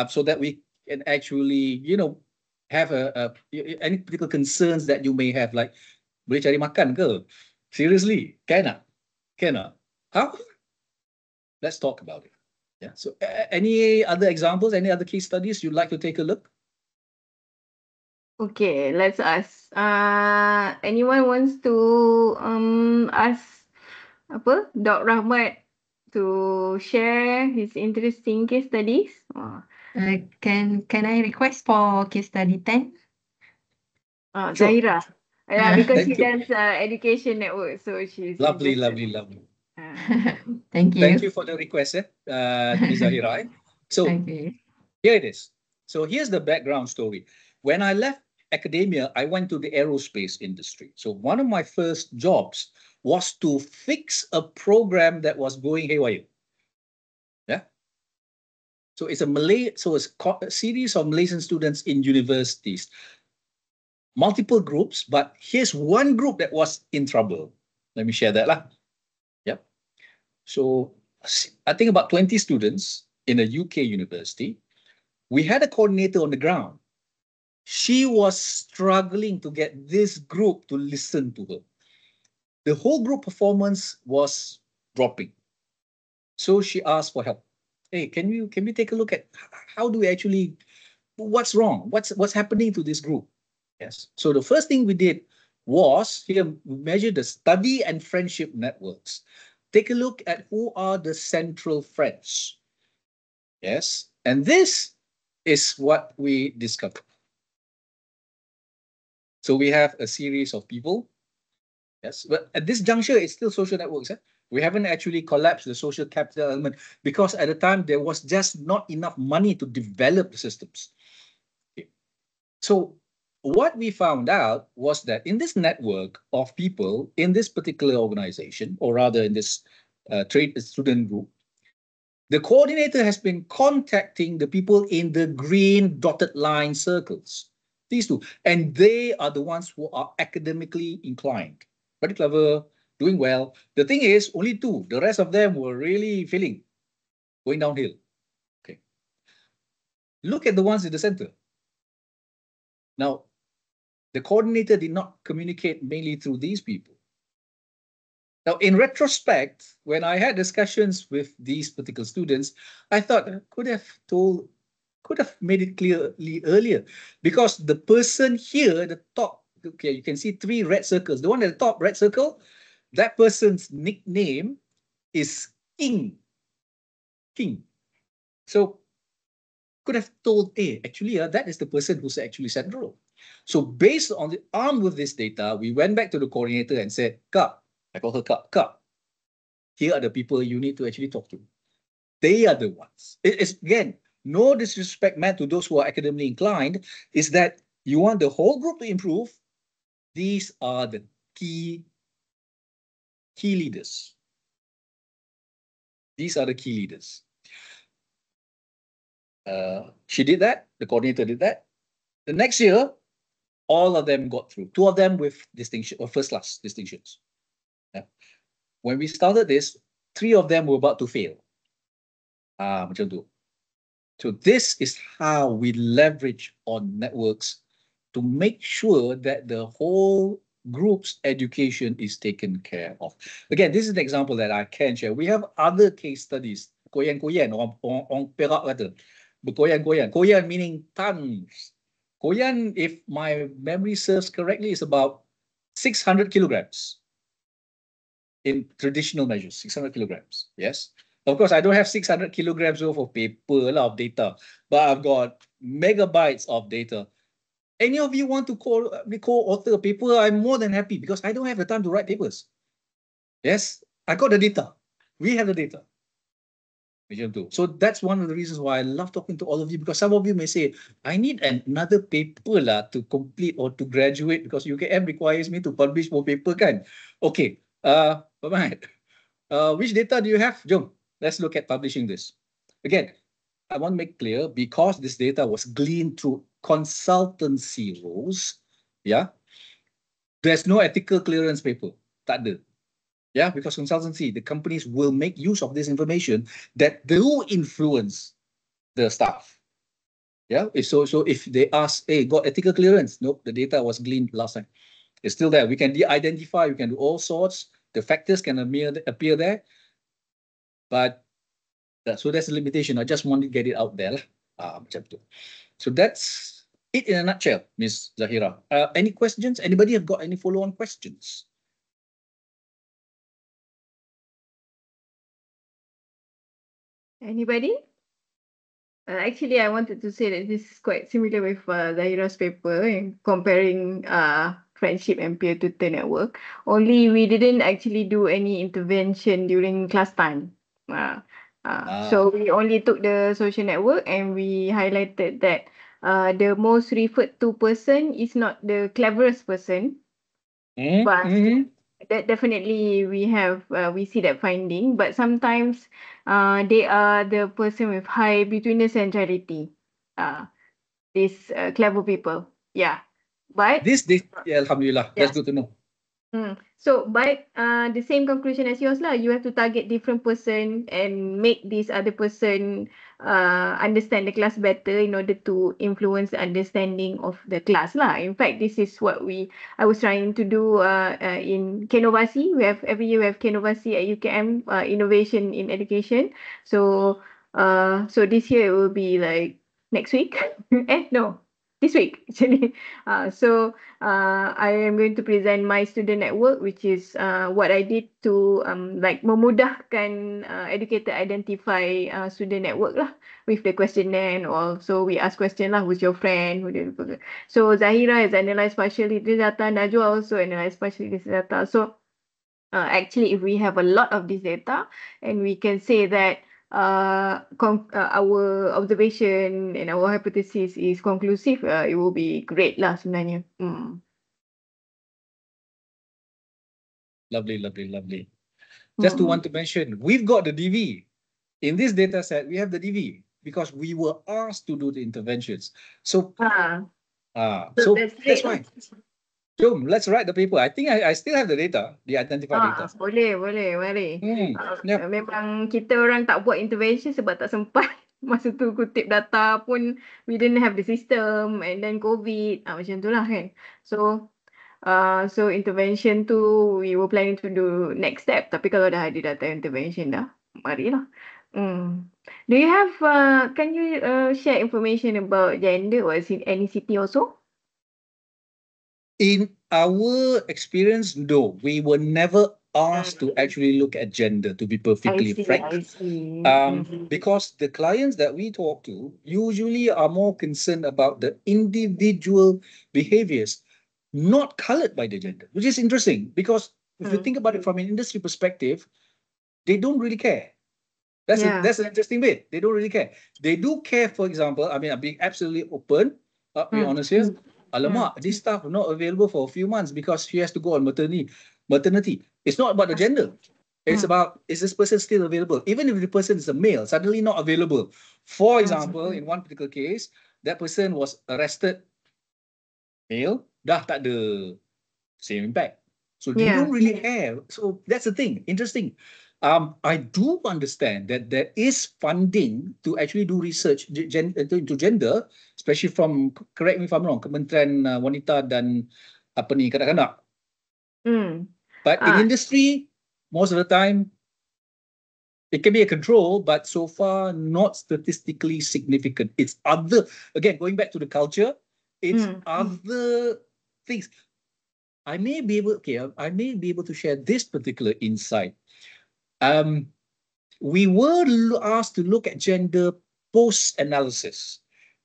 So that we can actually have any particular concerns that you may have, like boleh cari makan ke? Seriously, can not? How? Let's talk about it. Yeah. So any other examples, any other case studies you'd like to take a look? Okay, let's ask. Anyone wants to ask Dr. Rahmat to share his interesting case studies? Can I request for case study 10? Sure. Zahira. Yeah, because she Thank you. does education network, so she's Lovely. Thank you. Thank you for the request, Ms. Zahira. So Okay. here it is. So here's the background story. When I left academia, I went to the aerospace industry. So one of my first jobs was to fix a program that was going haywire. Yeah. So it's a series of Malaysian students in universities, multiple groups, but here's one group that was in trouble. Let me share that lah. Yep. So I think about 20 students in a UK university. We had a coordinator on the ground. She was struggling to get this group to listen to her. The whole group performance was dropping. So she asked for help. Hey, can we take a look at how do we actually, what's wrong? What's happening to this group? Yes. So the first thing we did was here we measured the study and friendship networks. Take a look at who are the central friends. Yes. And this is what we discovered. So we have a series of people. Yes. But at this juncture, it's still social networks. We haven't actually collapsed the social capital element because at the time there was just not enough money to develop the systems. Okay. So what we found out was that in this network of people in this particular organization, or rather in this trade student group, the coordinator has been contacting the people in the green dotted line circles. These two. And they are the ones who are academically inclined, very clever, doing well. The thing is, only two. The rest of them were really failing, going downhill. Okay. Look at the ones in the center. Now, the coordinator did not communicate mainly through these people. Now, in retrospect, when I had discussions with these particular students, I thought I could have made it clearly earlier, because the person here, the top, okay, you can see 3 red circles. The one at the top red circle, that person's nickname is King. King. So could have told, hey, actually, that is the person who's actually central. So based on armed with this data, we went back to the coordinator and said, Kak, I call her Kak, here are the people you need to actually talk to. They are the ones. It's, again, no disrespect meant to those who are academically inclined, is that you want the whole group to improve. These are the key leaders. These are the key leaders. She did that. The coordinator did that. The next year, all of them got through. 2 of them with distinction or first class distinctions. Yeah. When we started this, 3 of them were about to fail. Macam tu. So this is how we leverage on networks to make sure that the whole group's education is taken care of. Again, this is an example that I can share. We have other case studies berkoyan-koyan, orang Perak kata. Berkoyan-koyan. Koyan meaning tons. Koyan, if my memory serves correctly, is about 600 kilograms in traditional measures, 600 kilograms. Yes. Of course, I don't have 600 kilograms worth of paper, of data, but I've got megabytes of data. Any of you want to co-author a paper, I'm more than happy because I don't have the time to write papers. Yes, I got the data. We have the data. So that's one of the reasons why I love talking to all of you, because some of you may say, I need another paper to complete or to graduate because UKM requires me to publish more paper kan. Okay, which data do you have? Jom, let's look at publishing this. Again, I want to make clear, because this data was gleaned through consultancy roles, there's no ethical clearance paper. Tak ada. Yeah, because consultancy, the companies will make use of this information that do influence the staff. Yeah, so if they ask, hey, got ethical clearance? Nope, the data was gleaned last time. It's still there. We can de-identify, we can do all sorts. The factors can appear there. But so that's the limitation. I just want to get it out there. So that's it in a nutshell, Ms. Zahira. Any questions? Anybody have got any follow-on questions? Anybody? Actually, I wanted to say that this is quite similar with Zahira's paper in comparing friendship and peer-to-peer network. Only we didn't actually do any intervention during class time. So we only took the social network and we highlighted that the most referred to person is not the cleverest person, but that definitely we see that finding, but sometimes they are the person with high betweenness and charity, these clever people. But Alhamdulillah, that's good to know. So but the same conclusion as yours lah, you have to target different person and make this other person understand the class better in order to influence the understanding of the class lah. In fact, this is what I was trying to do in Kenovasi. Every year we have Kenovasi at UKM, innovation in education. So this year it will be like next week. This week actually. I am going to present my student network, which is what I did to like memudahkan educator identify student network lah with the questionnaire and all. So we ask question lah, who's your friend? So Zahira has analysed partially this data, Najwa also analysed partially this data. So actually, if we have a lot of this data and we can say that our observation and our hypothesis is conclusive, it will be great lah sebenarnya. Lovely. Just to want to mention, we've got the DV. In this data set, we have the DV because we were asked to do the interventions. So that's why. Jom, let's write the paper. I think I still have the data, the identified data. Boleh, mari. Memang kita orang tak buat intervention sebab tak sempat. Masa tu kutip data pun we didn't have the system, and then COVID, macam tu lah kan. So intervention tu we were planning to do next step. Tapi kalau dah ada data intervention dah, marilah. Do you have, can you share information about gender or ethnicity also? In our experience, no, we were never asked to actually look at gender, to be perfectly frank. I see. Because the clients that we talk to usually are more concerned about the individual behaviors, not colored by the gender, which is interesting because if you think about it from an industry perspective, they don't really care. That's an interesting bit. They don't really care. They do care, for example, I mean, I'm being absolutely open, be honest here. Alamak, this staff not available for a few months because she has to go on maternity. It's not about the gender. It's about, is this person still available? Even if the person is a male, suddenly not available. For example, in one particular case, that person was arrested, male, dah tak ada same impact. So they don't really care. So that's the thing. Interesting. I do understand that there is funding to actually do research into gender, especially from, correct me if I'm wrong, Kementerian Wanita dan Kanak-kanak. But in industry, most of the time, It can be a control, but so far not statistically significant. It's other, again, going back to the culture, it's other things. I may be able to share this particular insight. We were asked to look at gender post-analysis.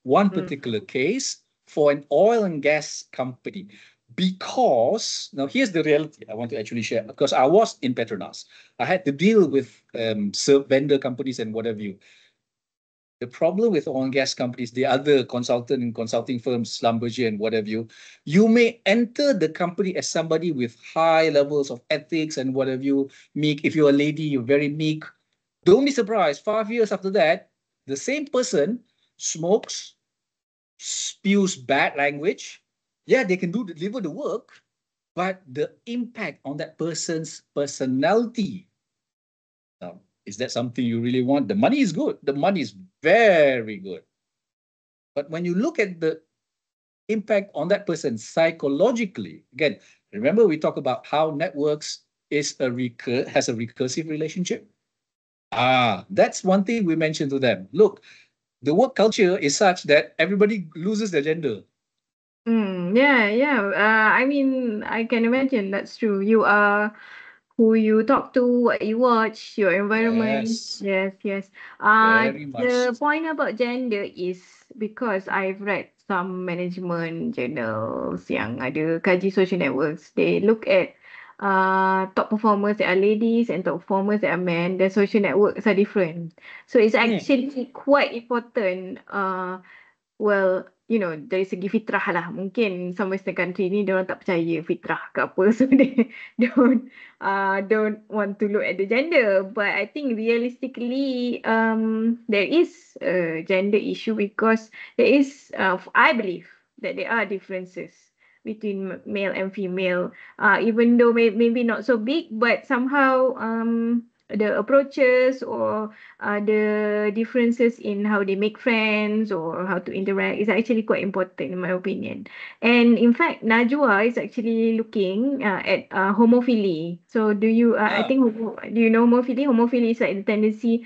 One particular case for an oil and gas company. Because, now here's the reality I want to actually share, because I was in Petronas. I had to deal with vendor companies and whatever you. The problem with oil and gas companies, the other consulting firms, Schlumberger and whatever you may enter the company as somebody with high levels of ethics and whatever you, meek. If you're a lady, you're very meek. Don't be surprised, 5 years after that, the same person smokes, spews bad language. Yeah, they can deliver the work, but the impact on that person's personality. Now, is that something you really want? The money is good. The money is very good. But when you look at the impact on that person psychologically, again, remember we talk about how networks has a recursive relationship. That's one thing we mentioned to them. Look, the work culture is such that everybody loses their gender. Yeah. I mean, I can imagine that's true. You are who you talk to, what you watch, your environment. Yes. Yes. Very much. The point about gender is because I've read some management journals yang ada kaji social networks. They look at top performers that are ladies and top performers that are men. The social networks are different. So it's actually quite important. Well, dari segi fitrah lah. Mungkin some Western country ni diorang tak percaya fitrah ke apa. So they don't want to look at the gender. But I think realistically, there is a gender issue because there is, I believe that there are differences between male and female. Even though maybe not so big, but somehow the approaches or the differences in how they make friends or how to interact is actually quite important in my opinion. And in fact, Najwa is actually looking at homophily. So do you, I think, do you know homophily? Homophily is like the tendency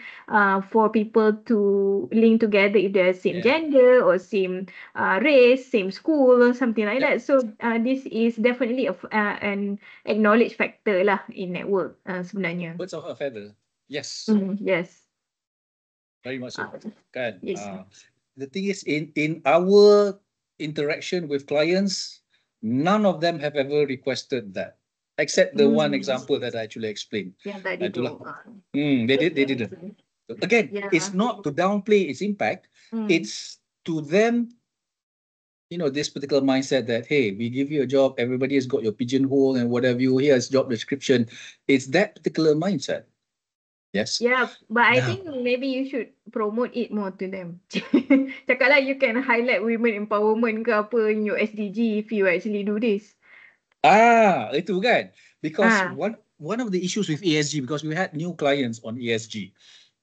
for people to link together if they're same gender or same race, same school or something like that. So this is definitely an acknowledged factor lah in network sebenarnya. Birds of a feather. Yes. Yes. Very much so. Kan? Yes. The thing is, in our interaction with clients, none of them have ever requested that, except the one example that I actually explained. Yeah, tadi tu. They didn't. Again, it's not to downplay its impact. It's to them, this particular mindset that, hey, we give you a job, everybody has got your pigeonhole and whatever here's job description. It's that particular mindset. Yes. Yeah, but I think maybe you should promote it more to them. Cakap lah, you can highlight women empowerment ke apa in your SDG if you actually do this. Itu kan. Because one of the issues with ESG, because we had new clients on ESG,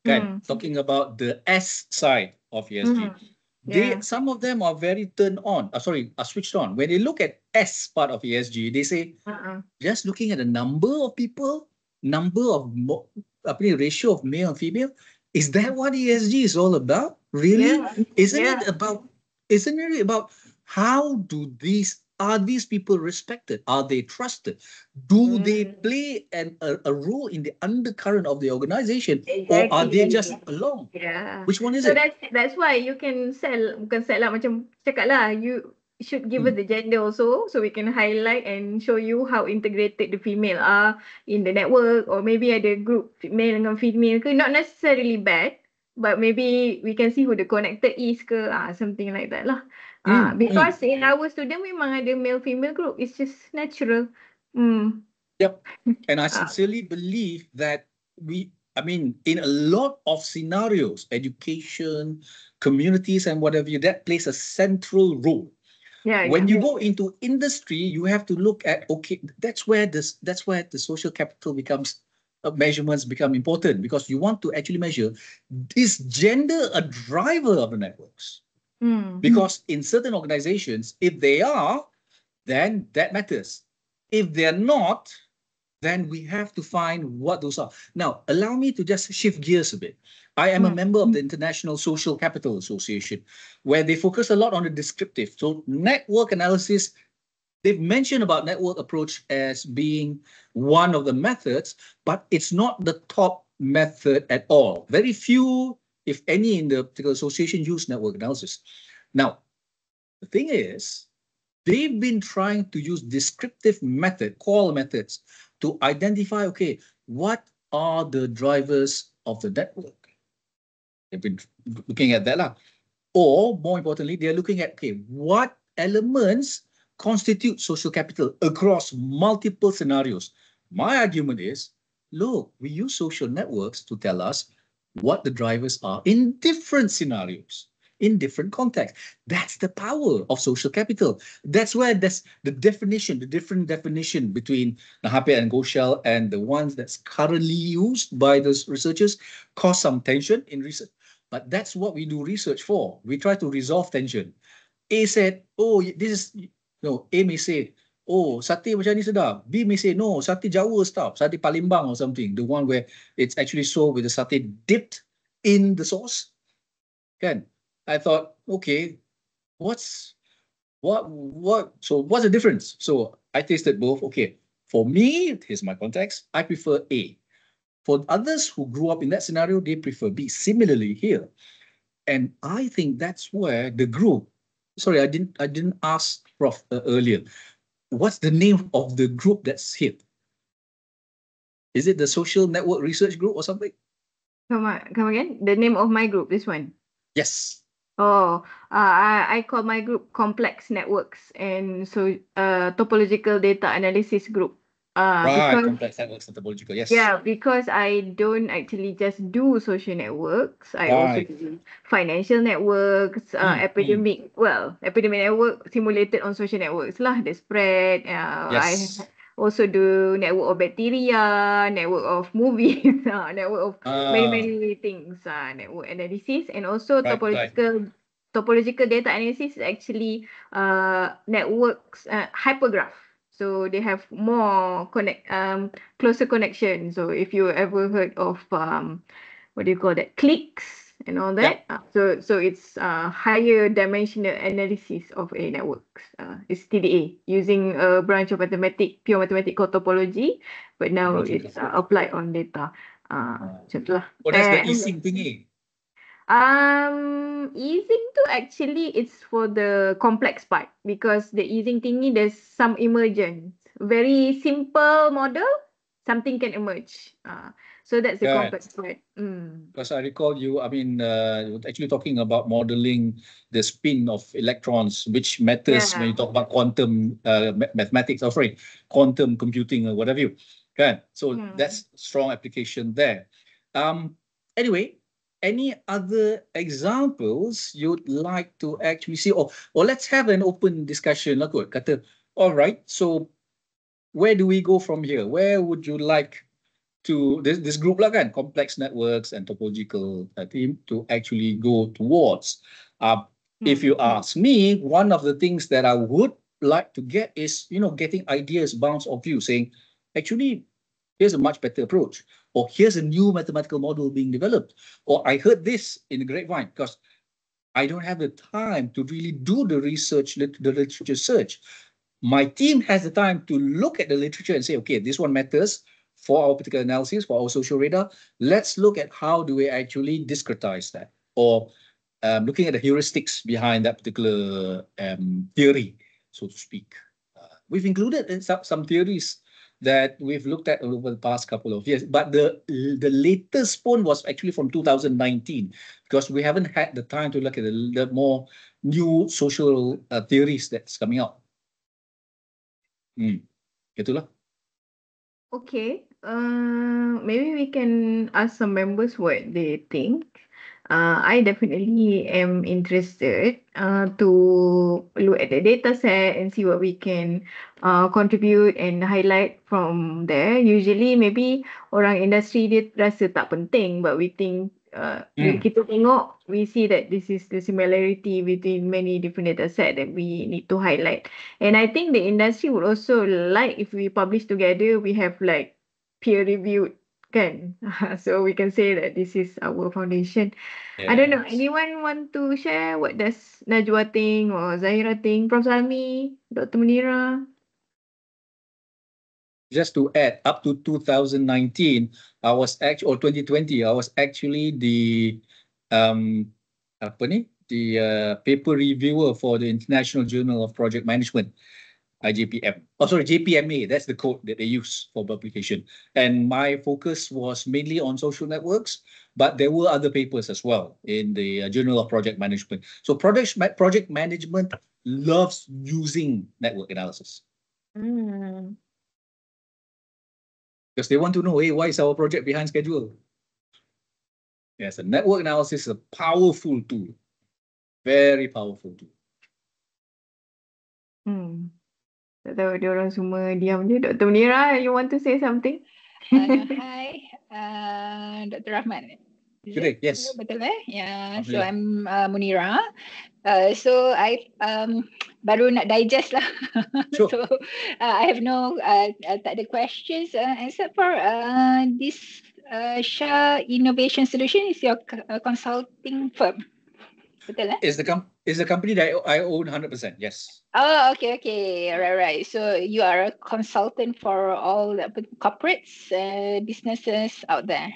kan, talking about the S side of ESG. Some of them are very switched on. When they look at S part of ESG, they say, just looking at the number of people, ratio of male and female, is that what ESG is all about? Really? Isn't it about how are these people respected? Are they trusted? Do they play a role in the undercurrent of the organization? Or are they just along? Which one is it? That's why you can bukan sell lah, macam cakap lah, you should give us the gender also, so we can highlight and show you how integrated the female are in the network, or maybe ada group male dengan female ke, not necessarily bad, but maybe we can see who the connected is ke, something like that lah. Because in our student memang ada male female group, it's just natural. Yep. And I sincerely believe that in a lot of scenarios, education, communities and whatever, that plays a central role. When you go into industry, you have to look at, that's where the social capital measurements become important, because you want to actually measure, is gender a driver of the networks? Because in certain organizations, if they are, then that matters. If they're not, then we have to find what those are. Now, allow me to just shift gears a bit. I am a member of the International Social Capital Association, where they focus a lot on the descriptive. So network analysis, they've mentioned about network approach as being one of the methods, but it's not the top method at all. Very few, if any, in the particular association use network analysis. Now, the thing is, they've been trying to use descriptive method, call methods, to identify, okay, what are the drivers of the network? They've been looking at that lah. Or more importantly, they're looking at, okay, what elements constitute social capital across multiple scenarios. My argument is, look, we use social networks to tell us what the drivers are in different scenarios, in different contexts. That's the power of social capital. That's where that's the definition, the different definition between Nahapet and Ghoshal and the ones that's currently used by those researchers cause some tension in research. But that's what we do research for. We try to resolve tension. A said, oh, this is, no, A may say, oh, sate macam ni sedap. B may say, no, sate Jawa sedap, sate Palembang or something. The one where it's actually sold with the sate dipped in the sauce. Kan? I thought, okay, what's the difference? So I tasted both. Okay, for me, here's my context. I prefer A. For others who grew up in that scenario, they prefer B. Similarly here, and I think that's where the group. Sorry, I didn't ask Prof earlier. What's the name of the group that's here? Is it the Social Network Research Group or something? Come again. The name of my group, this one. Yes. Oh, I call my group Complex Networks and so Topological Data Analysis Group. Right, Because complex networks and topological. Yes. yeah, because I don't actually just do social networks. I also Right. do financial networks, epidemic network simulated on social networks lah, the spread. I Yes. also do network of bacteria, network of movies, network of many things, network analysis, and also Right, right. topological data analysis is actually networks hypergraph. So they have more closer connection. So if you ever heard of what do you call that, cliques and all that, so it's higher dimensional analysis of a networks. It's TDA using a branch of pure mathematics called topology, but now it's applied on data. Macam tu lah. Oh, that's the easing thingy. Easing too actually it's for the complex part because the easing thingy there's some emergence. Very simple model, something can emerge. So that's the complex part. Because I recall you were actually talking about modeling the spin of electrons, which matters when you talk about quantum mathematics, quantum computing or whatever you can. So that's strong application there. Anyway, any other examples you'd like to actually see? Or let's have an open discussion. Kata, all right, so where do we go from here? Where would you like to this group lah kan, complex networks and topological team to actually go towards? If you ask me, one of the things that I would like to get is, getting ideas, bounce of view, saying, actually, here's a much better approach, or here's a new mathematical model being developed, or I heard this in the grapevine, because I don't have the time to really do the research, the literature search. My team has the time to look at the literature and say, okay, this one matters for our particular analysis, for our social radar. Let's look at how do we actually discretize that, or looking at the heuristics behind that particular theory, so to speak. We've included some theories that we've looked at over the past couple of years, but the latest one was actually from 2019, because we haven't had the time to look at the more new social theories that's coming out. Itulah. Okay. Maybe we can ask some members what they think. I definitely am interested to look at the data set and see what we can contribute and highlight from there. Usually maybe orang industri dia rasa tak penting, but we think Bila kita tengok, we see that this is the similarity between many different data set that we need to highlight. And I think the industry would also like if we publish together, we have like peer reviewed kan. So we can say that this is our foundation. I don't know, Yes. anyone want to share what does Najwa think or Zahira think? Prof. Salmi, Dr. Munira? Just to add, up to 2019, I was actually, or 2020, I was actually the paper reviewer for the International Journal of Project Management, IJPM. Oh, sorry, JPMA. That's the code that they use for publication. And my focus was mainly on social networks, but there were other papers as well in the Journal of Project Management. So project management loves using network analysis. Because they want to know, hey, why is our project behind schedule? Yes, a network analysis is a powerful tool. Very powerful tool. Tak tahu dia orang semua diam je. Dr. Munira, you want to say something? Hi, Dr. Rahman. Good day, yes. Betul Yeah, so Alhamdulillah. I'm Munira. So I baru nak digest lah. Sure. So I have no tak ada questions except for this Shah Innovation Solution is your consulting firm. Betul Is the company that I own 100%, yes. Oh, okay. Right. So you are a consultant for all the corporates, businesses out there.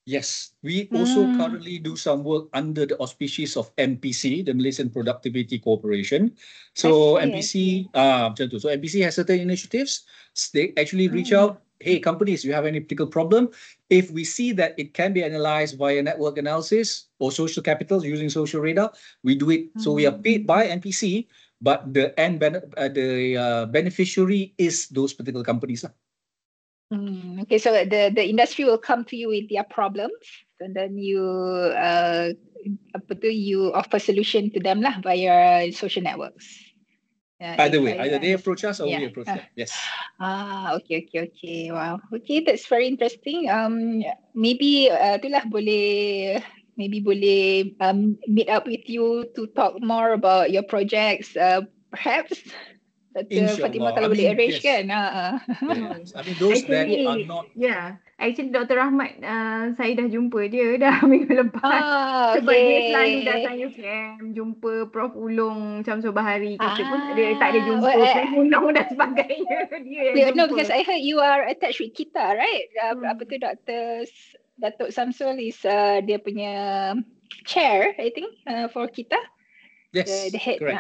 Yes, we also currently do some work under the auspices of MPC, the Malaysian Productivity Corporation. So I MPC, so MPC has certain initiatives. They actually reach out, hey, companies, you have any particular problem? If we see that it can be analyzed via network analysis or social capital using social radar, we do it. So we are paid by MPC, but the beneficiary is those particular companies. Okay, so the industry will come to you with their problems, and then you you offer solution to them lah via social networks. Either way, either they approach us or we approach them. Yes. Okay. Wow. Okay, that's very interesting. Maybe itulah boleh meet up with you to talk more about your projects. Perhaps. Fatimah kalau boleh arrange kan. Yes. I mean those that are not. Yeah, actually Dr. Rahmat, saya dah jumpa dia dah minggu lepas. Sebab dia selalu datang UKM, jumpa Prof Ulung Syamsul Bahari. Kita pun tak ada jumpa Prof Ulung dan sebagainya. Dia no, because I heard you are attached with kita, right? Apa tu Datuk Syamsul is dia punya chair, I think, for kita. Yes, the head. correct.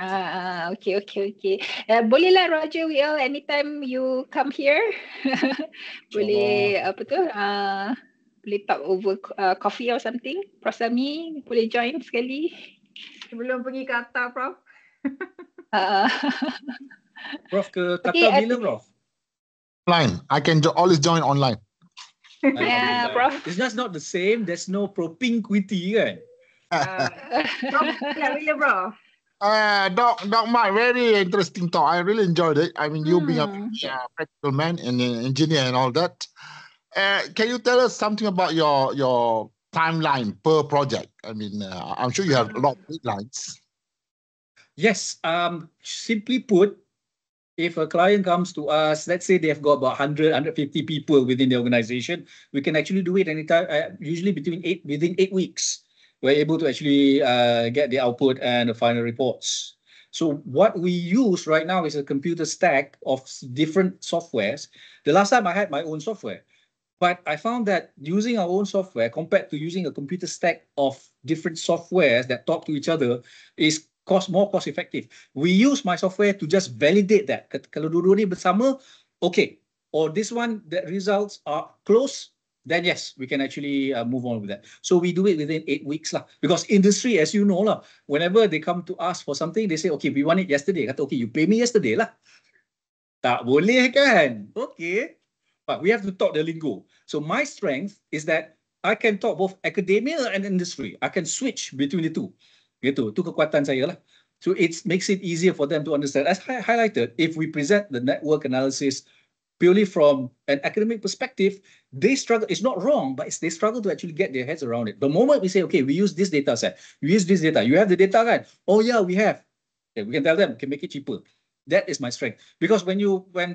Okay. Bolehlah Roger WL anytime you come here. Boleh boleh talk over coffee or something. Prof Sami boleh join sekali. Sebelum pergi Qatar, Prof. Prof ke Qatar bila, Prof? Online. I can always join online. Yeah, Prof. It's just not the same. There's no propinquity, kan? Prof, bila, Prof? Doc Mike, very interesting talk. I really enjoyed it. I mean, you being a practical man and an engineer and all that. Can you tell us something about your timeline per project? I mean, I'm sure you have a lot of deadlines. Yes. Simply put, if a client comes to us, let's say they've got about 100, 150 people within the organization, we can actually do it anytime, usually within 8 weeks. We're able to actually get the output and the final reports. So what we use right now is a computer stack of different softwares. The last time I had my own software, but I found that using our own software compared to using a computer stack of different softwares that talk to each other is more cost effective. We use my software to just validate that. Kalau dua-dua ni bersama, okay. Or this one, the results are close, then yes, we can actually move on with that. So we do it within 8 weeks lah. Because industry, as you know lah, whenever they come to ask for something, they say, okay, we want it yesterday. Kata, okay, you pay me yesterday lah. Tak boleh kan? Okay. But we have to talk the lingo. So my strength is that I can talk both academia and industry. I can switch between the two. Gitu. Itu kekuatan saya lah. So it makes it easier for them to understand. As I highlighted, if we present the network analysis purely from an academic perspective, they struggle. It's not wrong, but they struggle to actually get their heads around it. The moment we say, okay, we use this data set, we use this data, you have the data, right? Oh yeah, we have. Okay, we can tell them, can make it cheaper. That is my strength. Because when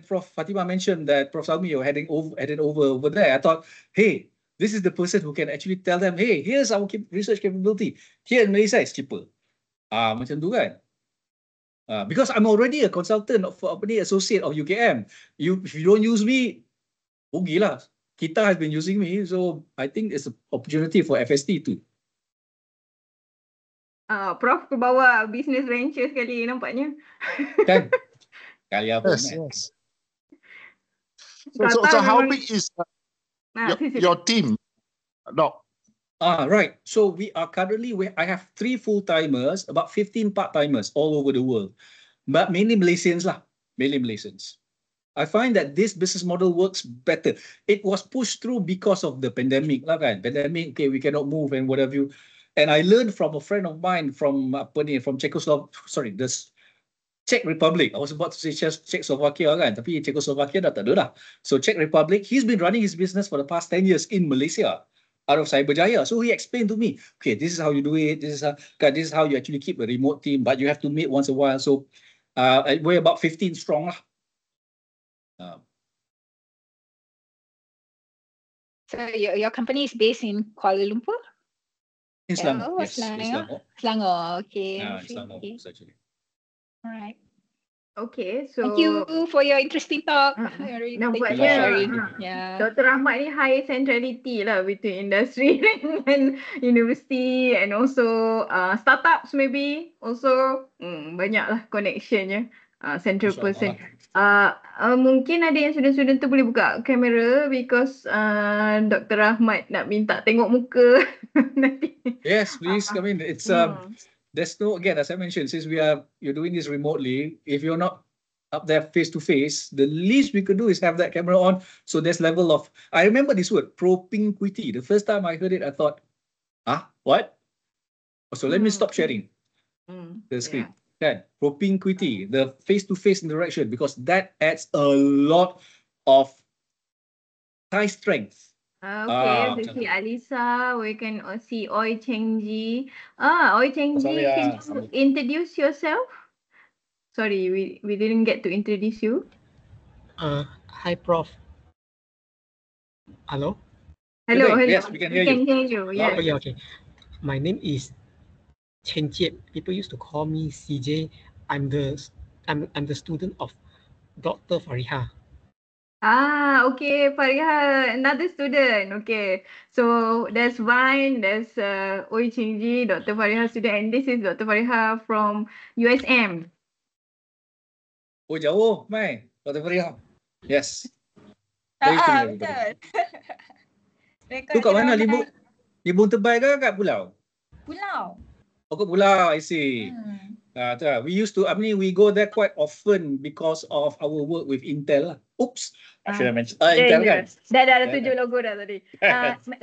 Prof. Fatima mentioned that Prof. Salmi, you're heading over there, I thought, hey, this is the person who can actually tell them, hey, here's our research capability. Here in Malaysia, it's cheaper. Macam tu kan. Because I'm already a consultant of associate of UKM. If you don't use me, rugilah. Kita has been using me, so I think it's an opportunity for FST too. Prof ke bawa business venture sekali nampaknya. Kan? Kali apa Yes, kan? yes. So how big is your team, Doc? Right. So we are currently, I have 3 full-timers, about 15 part-timers all over the world. But mainly Malaysians lah. Mainly Malaysians. I find that this business model works better. It was pushed through because of the pandemic lah kan. Pandemic, okay, we cannot move and whatever. And I learned from a friend of mine from the Czech Republic. I was about to say Czechoslovakia kan, tapi Czechoslovakia dah tak ada dah. So Czech Republic, he's been running his business for the past 10 years in Malaysia, out of Cyberjaya. So he explained to me, okay, this is how you do it. This is how you actually keep a remote team, but you have to meet once a while. So we're about 15 strong lah. So your company is based in Kuala Lumpur? In Selangor, yes. Selangor. Selangor, okay. Selangor, actually. All right. Okay, so thank you for your interesting talk. Nampaknya Dr. Rahmat ni high centrality lah between industry and university and also startups maybe also banyak lah connectionnya. Central person. Mungkin ada yang student-student tu boleh buka kamera because Dr. Rahmat nak minta tengok muka nanti. Yes, please. I mean, it's there's no, again, as I mentioned, since you're doing this remotely, if you're not up there face to face, the least we could do is have that camera on. So there's level of, I remember this word, propinquity. The first time I heard it, I thought, what? So let me stop sharing the screen. Yeah. Propinquity, the face-to-face interaction, because that adds a lot of high strength. Okay, so see Alisa, we can see Oi Cheng Ji. Oi Cheng Ji, can you introduce yourself? Sorry, we didn't get to introduce you. Hi, Prof. Hello? Hello. Yes, we can hear you. Yes. Okay. My name is Chen Jiet. People used to call me CJ. I'm the student of Dr. Fariha. Okay, Fariha, another student. Okay, so there's Vine, there's Oi Cheng Ji, Dr. Fariha student, and this is Dr. Fariha from USM. Oh, jauh, Mai. Dr. Fariha. Yes. Betul. Tu kat mana? Libung Tebal ke kat pulau? Pulau. Oh, kat pulau, I see. We used to, we go there quite often because of our work with Intel. Oops, I should have mentioned. Intel kan? Dah tunjuk logo dah tadi.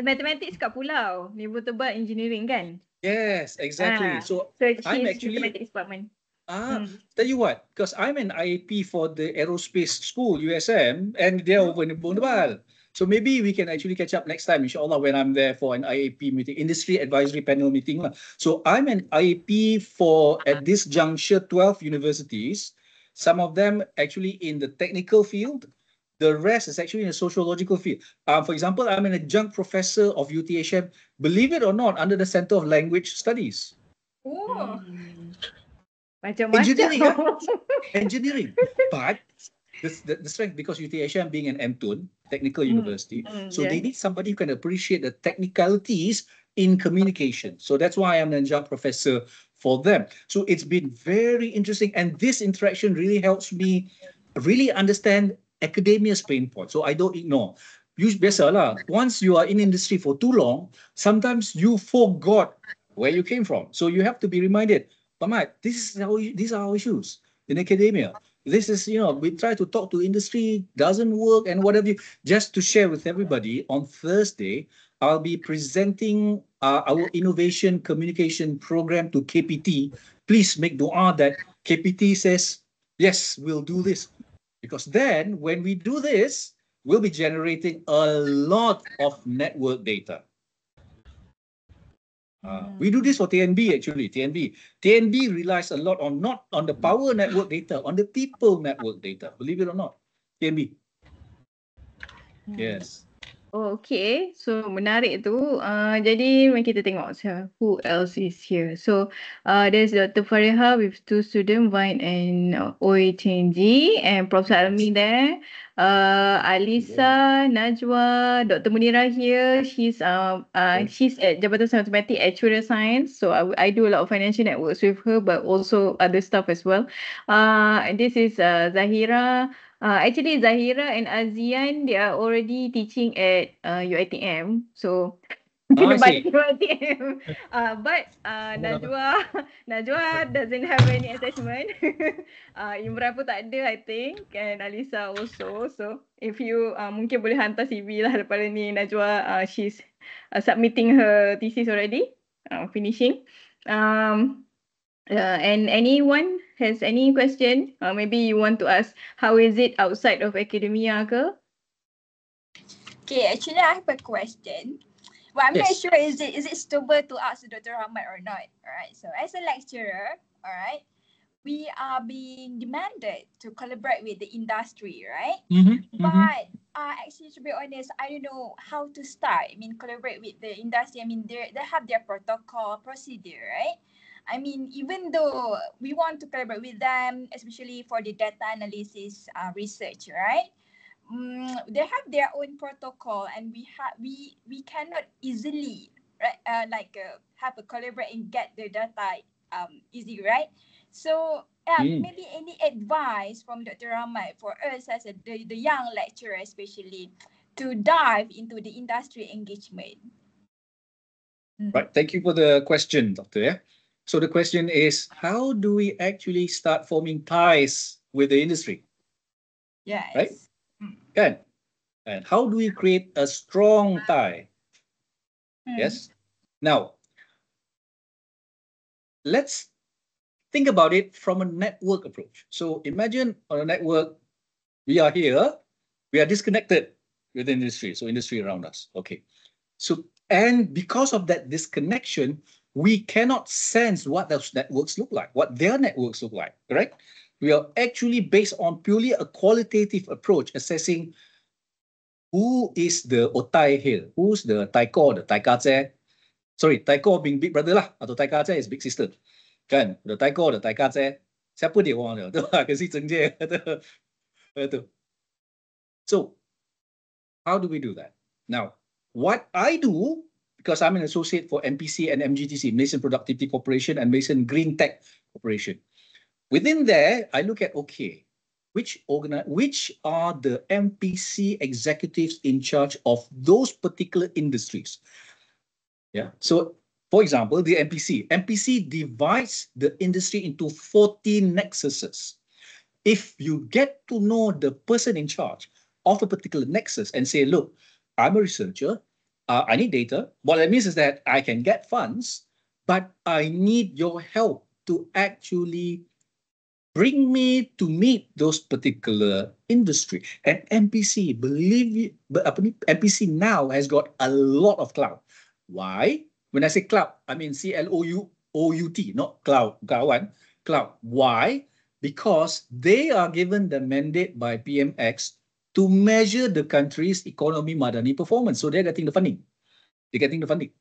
Mathematics kat pulau, Libung Tebal engineering kan? Yes, exactly. So I'm actually mathematics department. Tell you what, because I'm an IAP for the aerospace school, USM, and they're over in Libung Tebal. So maybe we can actually catch up next time, inshallah, when I'm there for an IAP meeting, industry advisory panel meeting. So I'm an IAP for, at this juncture, 12 universities. Some of them actually in the technical field. The rest is actually in the sociological field. For example, I'm an adjunct professor of UTHM, believe it or not, under the Center of Language Studies. Oh. Engineering. Engineering. But the strength, because UTHM being an MTUN, technical university, so they need somebody who can appreciate the technicalities in communication. So that's why I'm an adjunct professor for them. So it's been very interesting, and this interaction really helps me really understand academia's pain point. So I don't ignore. Biasalah, once you are in industry for too long, sometimes you forgot where you came from. So you have to be reminded, Pamat, these are our issues in academia. This is, we try to talk to industry, doesn't work and whatever. Just to share with everybody, on Thursday, I'll be presenting our innovation communication program to KPT. Please make dua that KPT says, yes, we'll do this. Because then when we do this, we'll be generating a lot of network data. We do this for TNB actually. TNB relies a lot on not on the power network data, on the people network data. Believe it or not, TNB. Yes. Okay, so menarik tu. Jadi mari kita tengok who else is here. So there's Dr. Fariha with 2 students, Vine and Oi Chenji, and Prof. Salmi there. Alisa, Najwa, Dr. Munira here. She's at Jabatan Sains Matematik Actuarial Science. So I do a lot of financial networks with her, but also other stuff as well. And this is Zahira. Actually, Zahira and Azian, they are already teaching at UiTM. So, kena I balik see. UiTM. But Najwa doesn't have any attachment. Imran pun tak ada, I think. And Alisa also. So, if you mungkin boleh hantar CV lah daripada ni Najwa. She's submitting her thesis already. Finishing. And anyone has any question? Maybe you want to ask how is it outside of academia ke? Okay, actually I have a question. Well, I'm not Yes. sure is it suitable to ask Dr. Ahmad or not. Alright, so as a lecturer, alright, we are being demanded to collaborate with the industry, right? But actually, to be honest, I don't know how to start. I mean, collaborate with the industry. I mean, they have their protocol procedure, right? I mean, even though we want to collaborate with them, especially for the data analysis research, right? They have their own protocol, and we cannot easily have a collaborate and get the data easy, right? So maybe any advice from Dr. Ahmad for us as the young lecturer, especially to dive into the industry engagement. Right. Thank you for the question, Doctor. Yeah. So the question is, how do we actually start forming ties with the industry? Yes. Right? Kan? And how do we create a strong tie? Yes. Now, let's think about it from a network approach. So imagine on a network, we are here, we are disconnected with the industry, so industry around us. Okay. So, and because of that disconnection, we cannot sense what those networks look like, what their networks look like, correct? We are actually based on purely a qualitative approach, assessing who is the otai here, who's the taiko, the taikaze. Sorry, taiko being big brother lah, atau taikaze is big sister. Kan? The taiko, the taikaze. Siapa dia orang dia? Tu kasi Cengje. So, how do we do that? Now, what I do, because I'm an associate for MPC and MGTC, Mason Productivity Corporation and Mason Green Tech Corporation. Within there, I look at, okay, which are the MPC executives in charge of those particular industries? Yeah. So, for example, the MPC divides the industry into 14 nexuses. If you get to know the person in charge of a particular nexus and say, look, I'm a researcher, I need data. What that means is that I can get funds, but I need your help to actually bring me to meet those particular industry. And MPC, MPC now has got a lot of clout. Why? When I say clout, I mean C-L-O-U-T, not cloud, kawan, clout. Why? Because they are given the mandate by PMX to measure the country's economy madani performance. So they're getting the funding. They're getting the funding.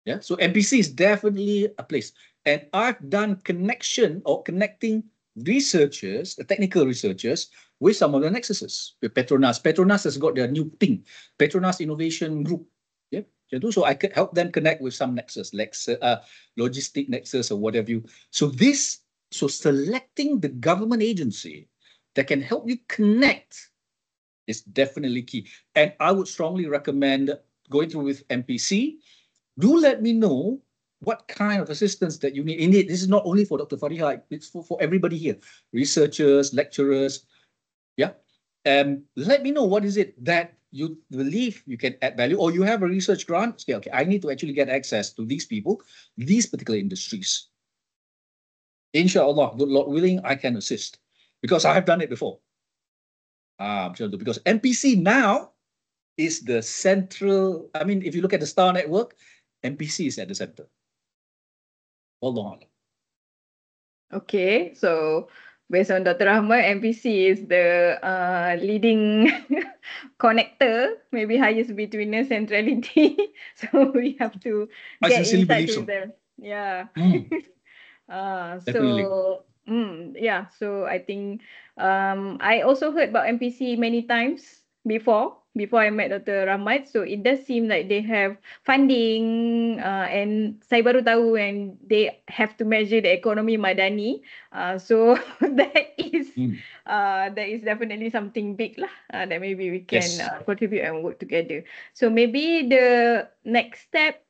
Yeah. So MPC is definitely a place. And I've done connecting researchers, the technical researchers, with some of the nexuses. With Petronas. Petronas has got their new thing, Petronas Innovation Group. Yeah. So I could help them connect with some nexus, logistic nexus or whatever So selecting the government agency that can help you connect is definitely key. And I would strongly recommend going through with MPC. Do let me know what kind of assistance that you need. Indeed, this is not only for Dr. Fariha, it's for everybody here. Researchers, lecturers, yeah. Let me know what is it that you believe you can add value, or you have a research grant. Okay, I need to actually get access to these people, these particular industries. Inshallah, good Lord willing, I can assist because I have done it before. Because MPC now is the central. I mean, if you look at the star network, MPC is at the center. Hold on. Okay, so based on Dr. Rahmat, MPC is the leading connector, maybe highest betweener centrality. So we have to I get sincerely inside believe so. with them. Yeah. Definitely. Yeah, so I think I also heard about MPC many times before I met Dr. Rahmat. So it does seem like they have funding and saya baru tahu and they have to measure the economy madani. So that is definitely something big lah that maybe we can Yes. contribute and work together. So maybe the next step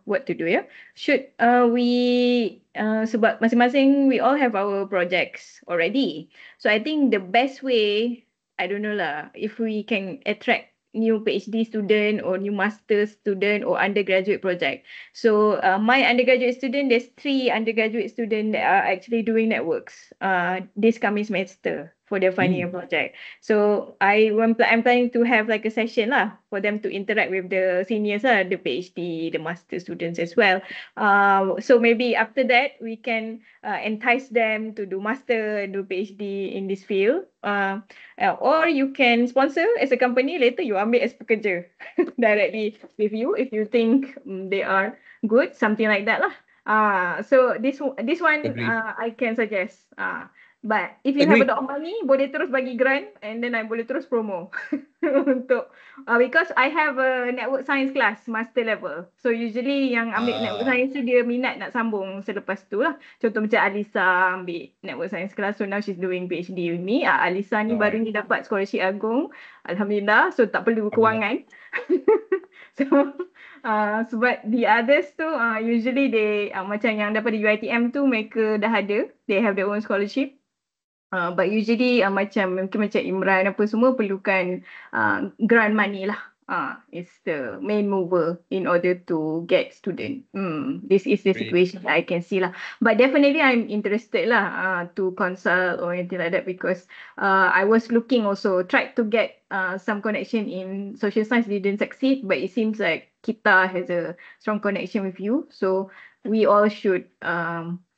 what to do ya? Should we sebab masing-masing we all have our projects already. So I think the best way, I don't know lah, if we can attract new PhD student or new master student or undergraduate project. So my undergraduate student, there's 3 undergraduate students that are actually doing networks this coming semester for their final year project. So I'm planning to have like a session lah for them to interact with the seniors lah, the PhD, the master students as well. So maybe after that we can entice them to do master and do PhD in this field. Or you can sponsor as a company, later you ambil as pekerja directly with you if you think they are good, something like that lah. So this one I can suggest. But if you have a lot of money, boleh terus bagi grant and then I boleh terus promo untuk because I have a network science class master level. So usually yang ambil network science tu dia minat nak sambung selepas tu lah. Contoh macam Alisa ambil network science class, so now she's doing PhD with me. Alisa ni baru ni dapat scholarship Agung, alhamdulillah, so tak perlu kewangan. So sebab the others tu usually they macam yang dapat di UiTM tu mereka dah ada, they have their own scholarship. But usually mungkin macam Imran apa semua perlukan grant money lah. It's the main mover in order to get student. This is the situation I can see lah. But definitely I'm interested lah to consult or anything like that because I was looking also, tried to get some connection in social science, didn't succeed, but it seems like Kita has a strong connection with you. So we all should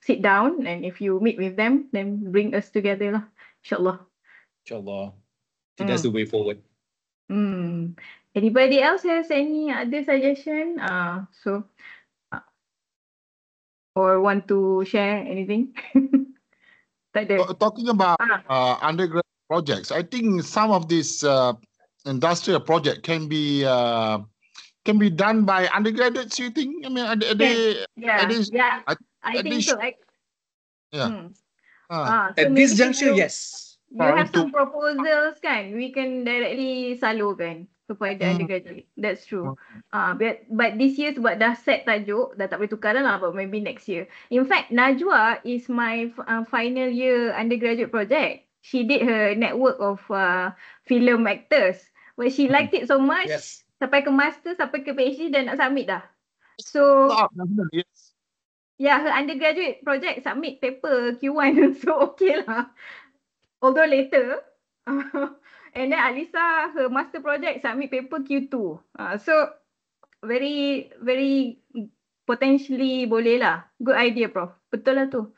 sit down, and if you meet with them, then bring us together lah, insyaAllah. InsyaAllah. That's the way forward. Anybody else has any other suggestion? Or want to share anything? Tak ada. Talking about undergraduate projects, I think some of these industrial project can be done by undergraduates, you think? I mean, are they? I think so. Yeah. At this juncture, yes. You have some proposals kan? We can directly salurkan kepada undergraduate. That's true. But this year sebab dah set tajuk, dah tak boleh tukar dah lah, but maybe next year. In fact, Najwa is my final year undergraduate project. She did her network of film actors. But she liked it so much, sampai ke master, sampai ke PhD dan nak submit dah. So, yeah, her undergraduate project submit paper Q1, so okay lah. Although later, and then Alisa, her master project submit paper Q2. So very, very potentially boleh lah. Good idea, Prof. Betul lah tu.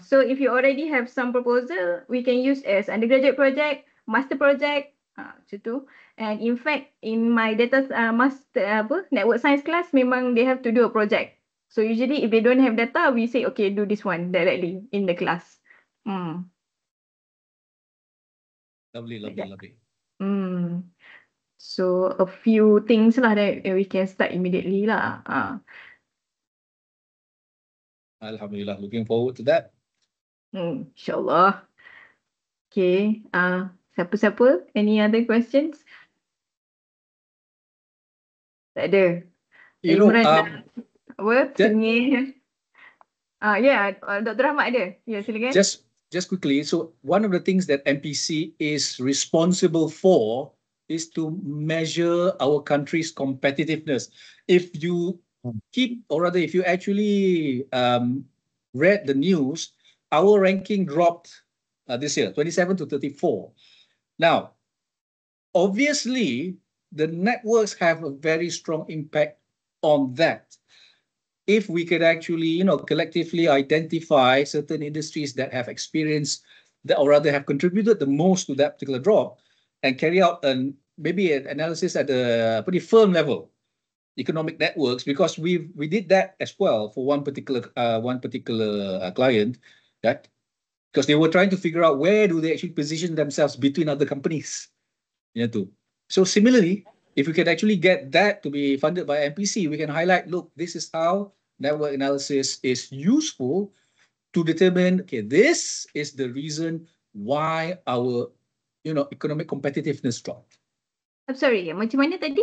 So if you already have some proposal, we can use as undergraduate project, master project, macam tu. And in fact, in my data master network science class, memang they have to do a project. So usually if they don't have data, we say, okay, do this one directly in the class. Lovely. So a few things lah that we can start immediately lah. Alhamdulillah, looking forward to that. InsyaAllah. Okay, siapa-siapa? Any other questions? Tak ada. You know, apa? Dr. Rahmat ada. Ya, silakan. Just quickly, so one of the things that MPC is responsible for is to measure our country's competitiveness. If you if you actually read the news, our ranking dropped this year, 27 to 34. Now, obviously, the networks have a very strong impact on that. If we could actually, collectively identify certain industries that have experienced that, or rather have contributed the most to that particular drop, and carry out maybe an analysis at a pretty firm level, economic networks, because we did that as well for one particular client, that because they were trying to figure out where do they actually position themselves between other companies. So similarly, if we can actually get that to be funded by MPC, we can highlight, look, this is how network analysis is useful to determine, okay, this is the reason why our, economic competitiveness dropped. I'm sorry, macam mana tadi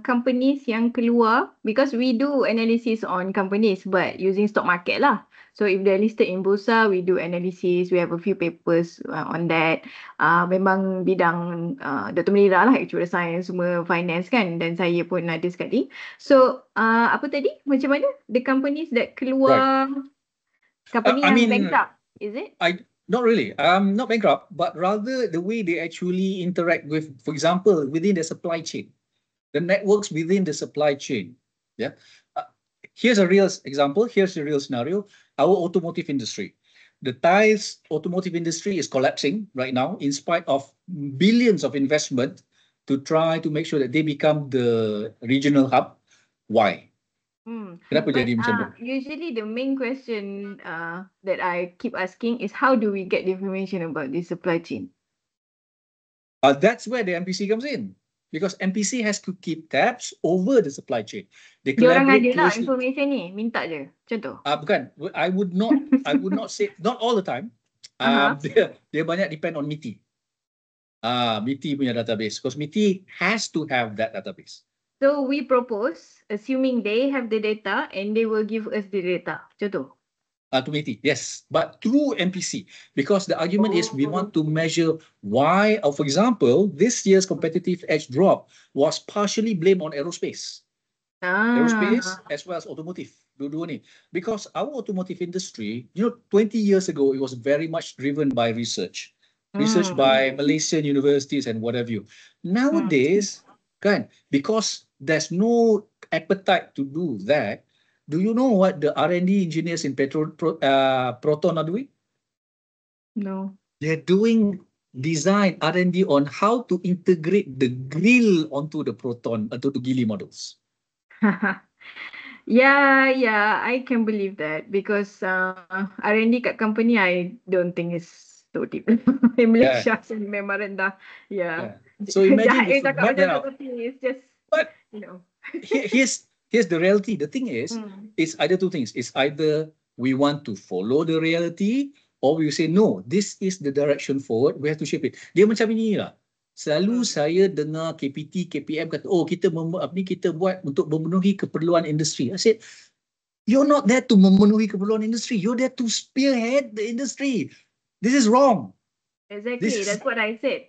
companies yang keluar, because we do analysis on companies but using stock market lah. So if they're listed in Bursa, we do analysis, we have a few papers on that. Memang bidang Dr. Menira lah, actuarial science, semua finance kan, dan saya pun ada sekali. So apa tadi, macam mana the companies that keluar, company yang bankrupt, is it? Not really. Not bankrupt, but rather the way they actually interact with, for example, within the supply chain, the networks within the supply chain. Yeah. Here's a real example. Here's a real scenario. Our automotive industry. The Thai's automotive industry is collapsing right now in spite of billions of investment to try to make sure that they become the regional hub. Why? Kenapa jadi macam tu? Usually the main question that I keep asking is how do we get the information about the supply chain? That's where the MPC comes in, because MPC has to keep tabs over the supply chain. They Diorang ada lah information ni, minta je, macam tu. Bukan, I would not say, not all the time. Dia banyak depend on MITI. MITI punya database, because MITI has to have that database. So we propose, assuming they have the data and they will give us the data. Macam tu? To MITI, yes. But through MPC, because the argument is we want to measure why, for example, this year's competitive edge drop was partially blamed on aerospace. Aerospace as well as automotive. Dua-dua ni. Because our automotive industry, 20 years ago, it was very much driven by research. Research by Malaysian universities and whatever you. Nowadays, because there's no appetite to do that, do you know what the R&D engineers in Proton are doing? No. They're doing design R&D on how to integrate the grill onto the Proton, onto the Geely models. Yeah, I can believe that because R&D kat company, I don't think is so deep. In Malaysia, memang rendah. Yeah. So imagine if it's just, but here's the reality. The thing is, it's either two things. It's either we want to follow the reality, or we say no, this is the direction forward. We have to shape it. Dia macam ini lah. Selalu saya dengar KPT, KPM kata, oh kita buat untuk memenuhi keperluan industri. I said, you're not there to memenuhi keperluan industri. You're there to spearhead the industry. This is wrong. Exactly, that's what I said.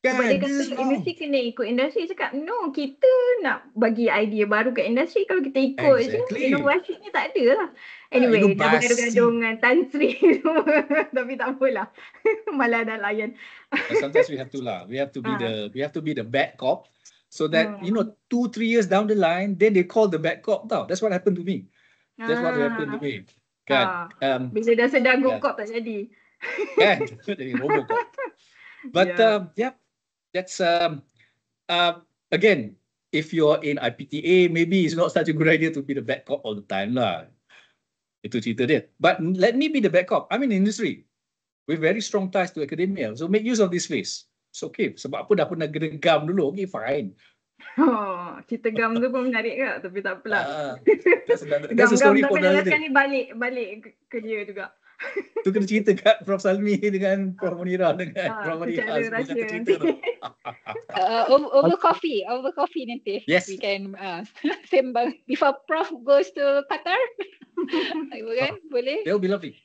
Sebab dia kata industri kena ikut industri. Cakap, no, kita nak bagi idea baru kat industri. Kalau kita ikut je, inovasinya tak ada lah. Anyway, dah bergaduh dengan Tan Sri semua. Tapi tak apalah. Malah dah layan. Sometimes we have to lah. We have to be the bad cop. So that, 2-3 years down the line, then they call the bad cop tau. That's what happened to me. That's what happened to me. Kan? Bila dah sedar go cop tak jadi. Kan? Jadi Robocop. But that's again, if you're in IPTA, maybe it's not such a good idea to be the bad cop all the time lah. Itu cerita dia. But let me be the bad cop. I'm in the industry with very strong ties to academia. So make use of this phase. It's okay. Sebab apa dah pernah gergam dulu. Okay, fine. Cerita gam tu pun menarik ke? Tapi tak apalah. That's a story for another day. Tapi balik ke dia juga. Tu kena cerita kat Prof Salmi dengan Prof Munira dengan Prof Munira cerita tu. Over coffee nanti. Yes. We can sembang before Prof goes to Qatar. Kan? Boleh? That will be lovely.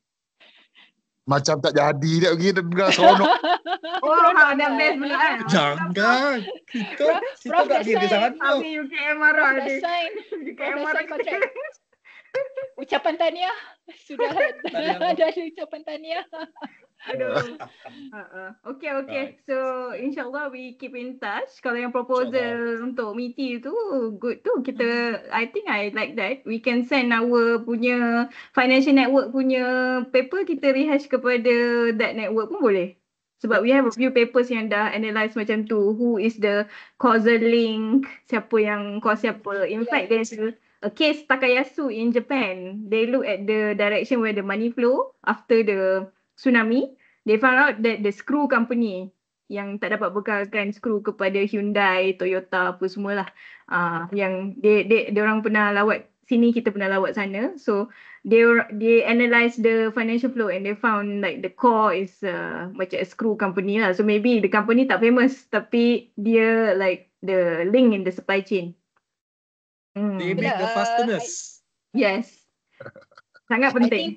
Macam tak jadi dia pergi dengar seronok. Dah best pula kan? Jangan. Kita tak dia ke sana. Habis UKM marah dia. UKM marah kontrak. Ucapan tahniah. Sudah ada ucapan tahniah. Aduh. Okay. So insyaAllah we keep in touch. Kalau yang proposal untuk MITI tu good tu. I think I like that. We can send our punya financial network punya paper, kita rehash kepada that network pun boleh. Sebab we have a few papers yang dah analyse macam tu. Who is the causal link? Siapa yang cause siapa? In fact, there's a case Takayasu in Japan. They look at the direction where the money flow after the tsunami. They found out that the screw company yang tak dapat bekalkan skru kepada Hyundai, Toyota apa semualah. Yang dia orang pernah lawat sini, kita pernah lawat sana. So they analyse the financial flow and they found like the core is macam a screw company lah. So maybe the company tak famous tapi dia like the link in the supply chain. They make the fasteners. Yes. Sangat penting.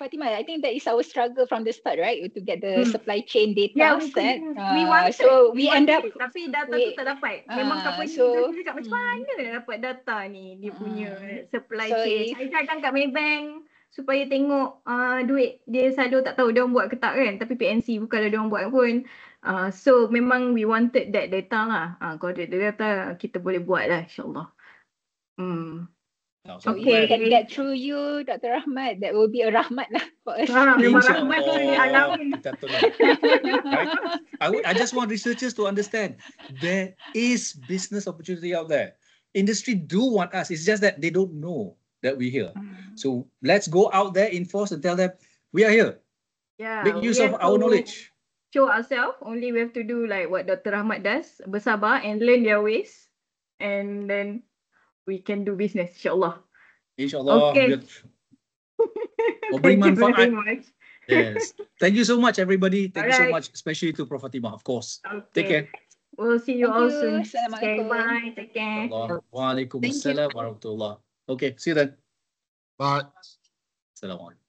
Fatimah, I think that is our struggle from the start, right? To get the supply chain data set. We wanted, so we end up, tapi data tu tak dapat. Memang company tu cakap macam mana nak dapat data ni, dia punya supply chain. Saya cakap kat Maybank supaya tengok duit dia saldo, tak tahu dia orang buat ke tak kan. Tapi PNC bukanlah dia orang buat pun. So memang we wanted that data lah. Kalau ada data kita boleh buat lah, insyaAllah. So if we can get through you, Dr. Rahmat, that will be a rahmat lah for us. Memang rahmat tu dialamin. I just want researchers to understand there is business opportunity out there. Industry do want us. It's just that they don't know that we're here. So let's go out there in force and tell them we are here. Yeah, make use of our knowledge. Show ourselves. Only we have to do like what Dr. Rahmat does, bersabar and learn their ways, and then we can do business, insyaAllah. InsyaAllah. Okay. Beri manfaat. Yes. Thank you so much, everybody. Thank you so much, especially to Prof. Fatimah, of course. Okay. Take care. We'll see you all soon. Okay, bye. Take care. Waalaikumsalam warahmatullah. Okay, see you then. Bye. Assalamualaikum.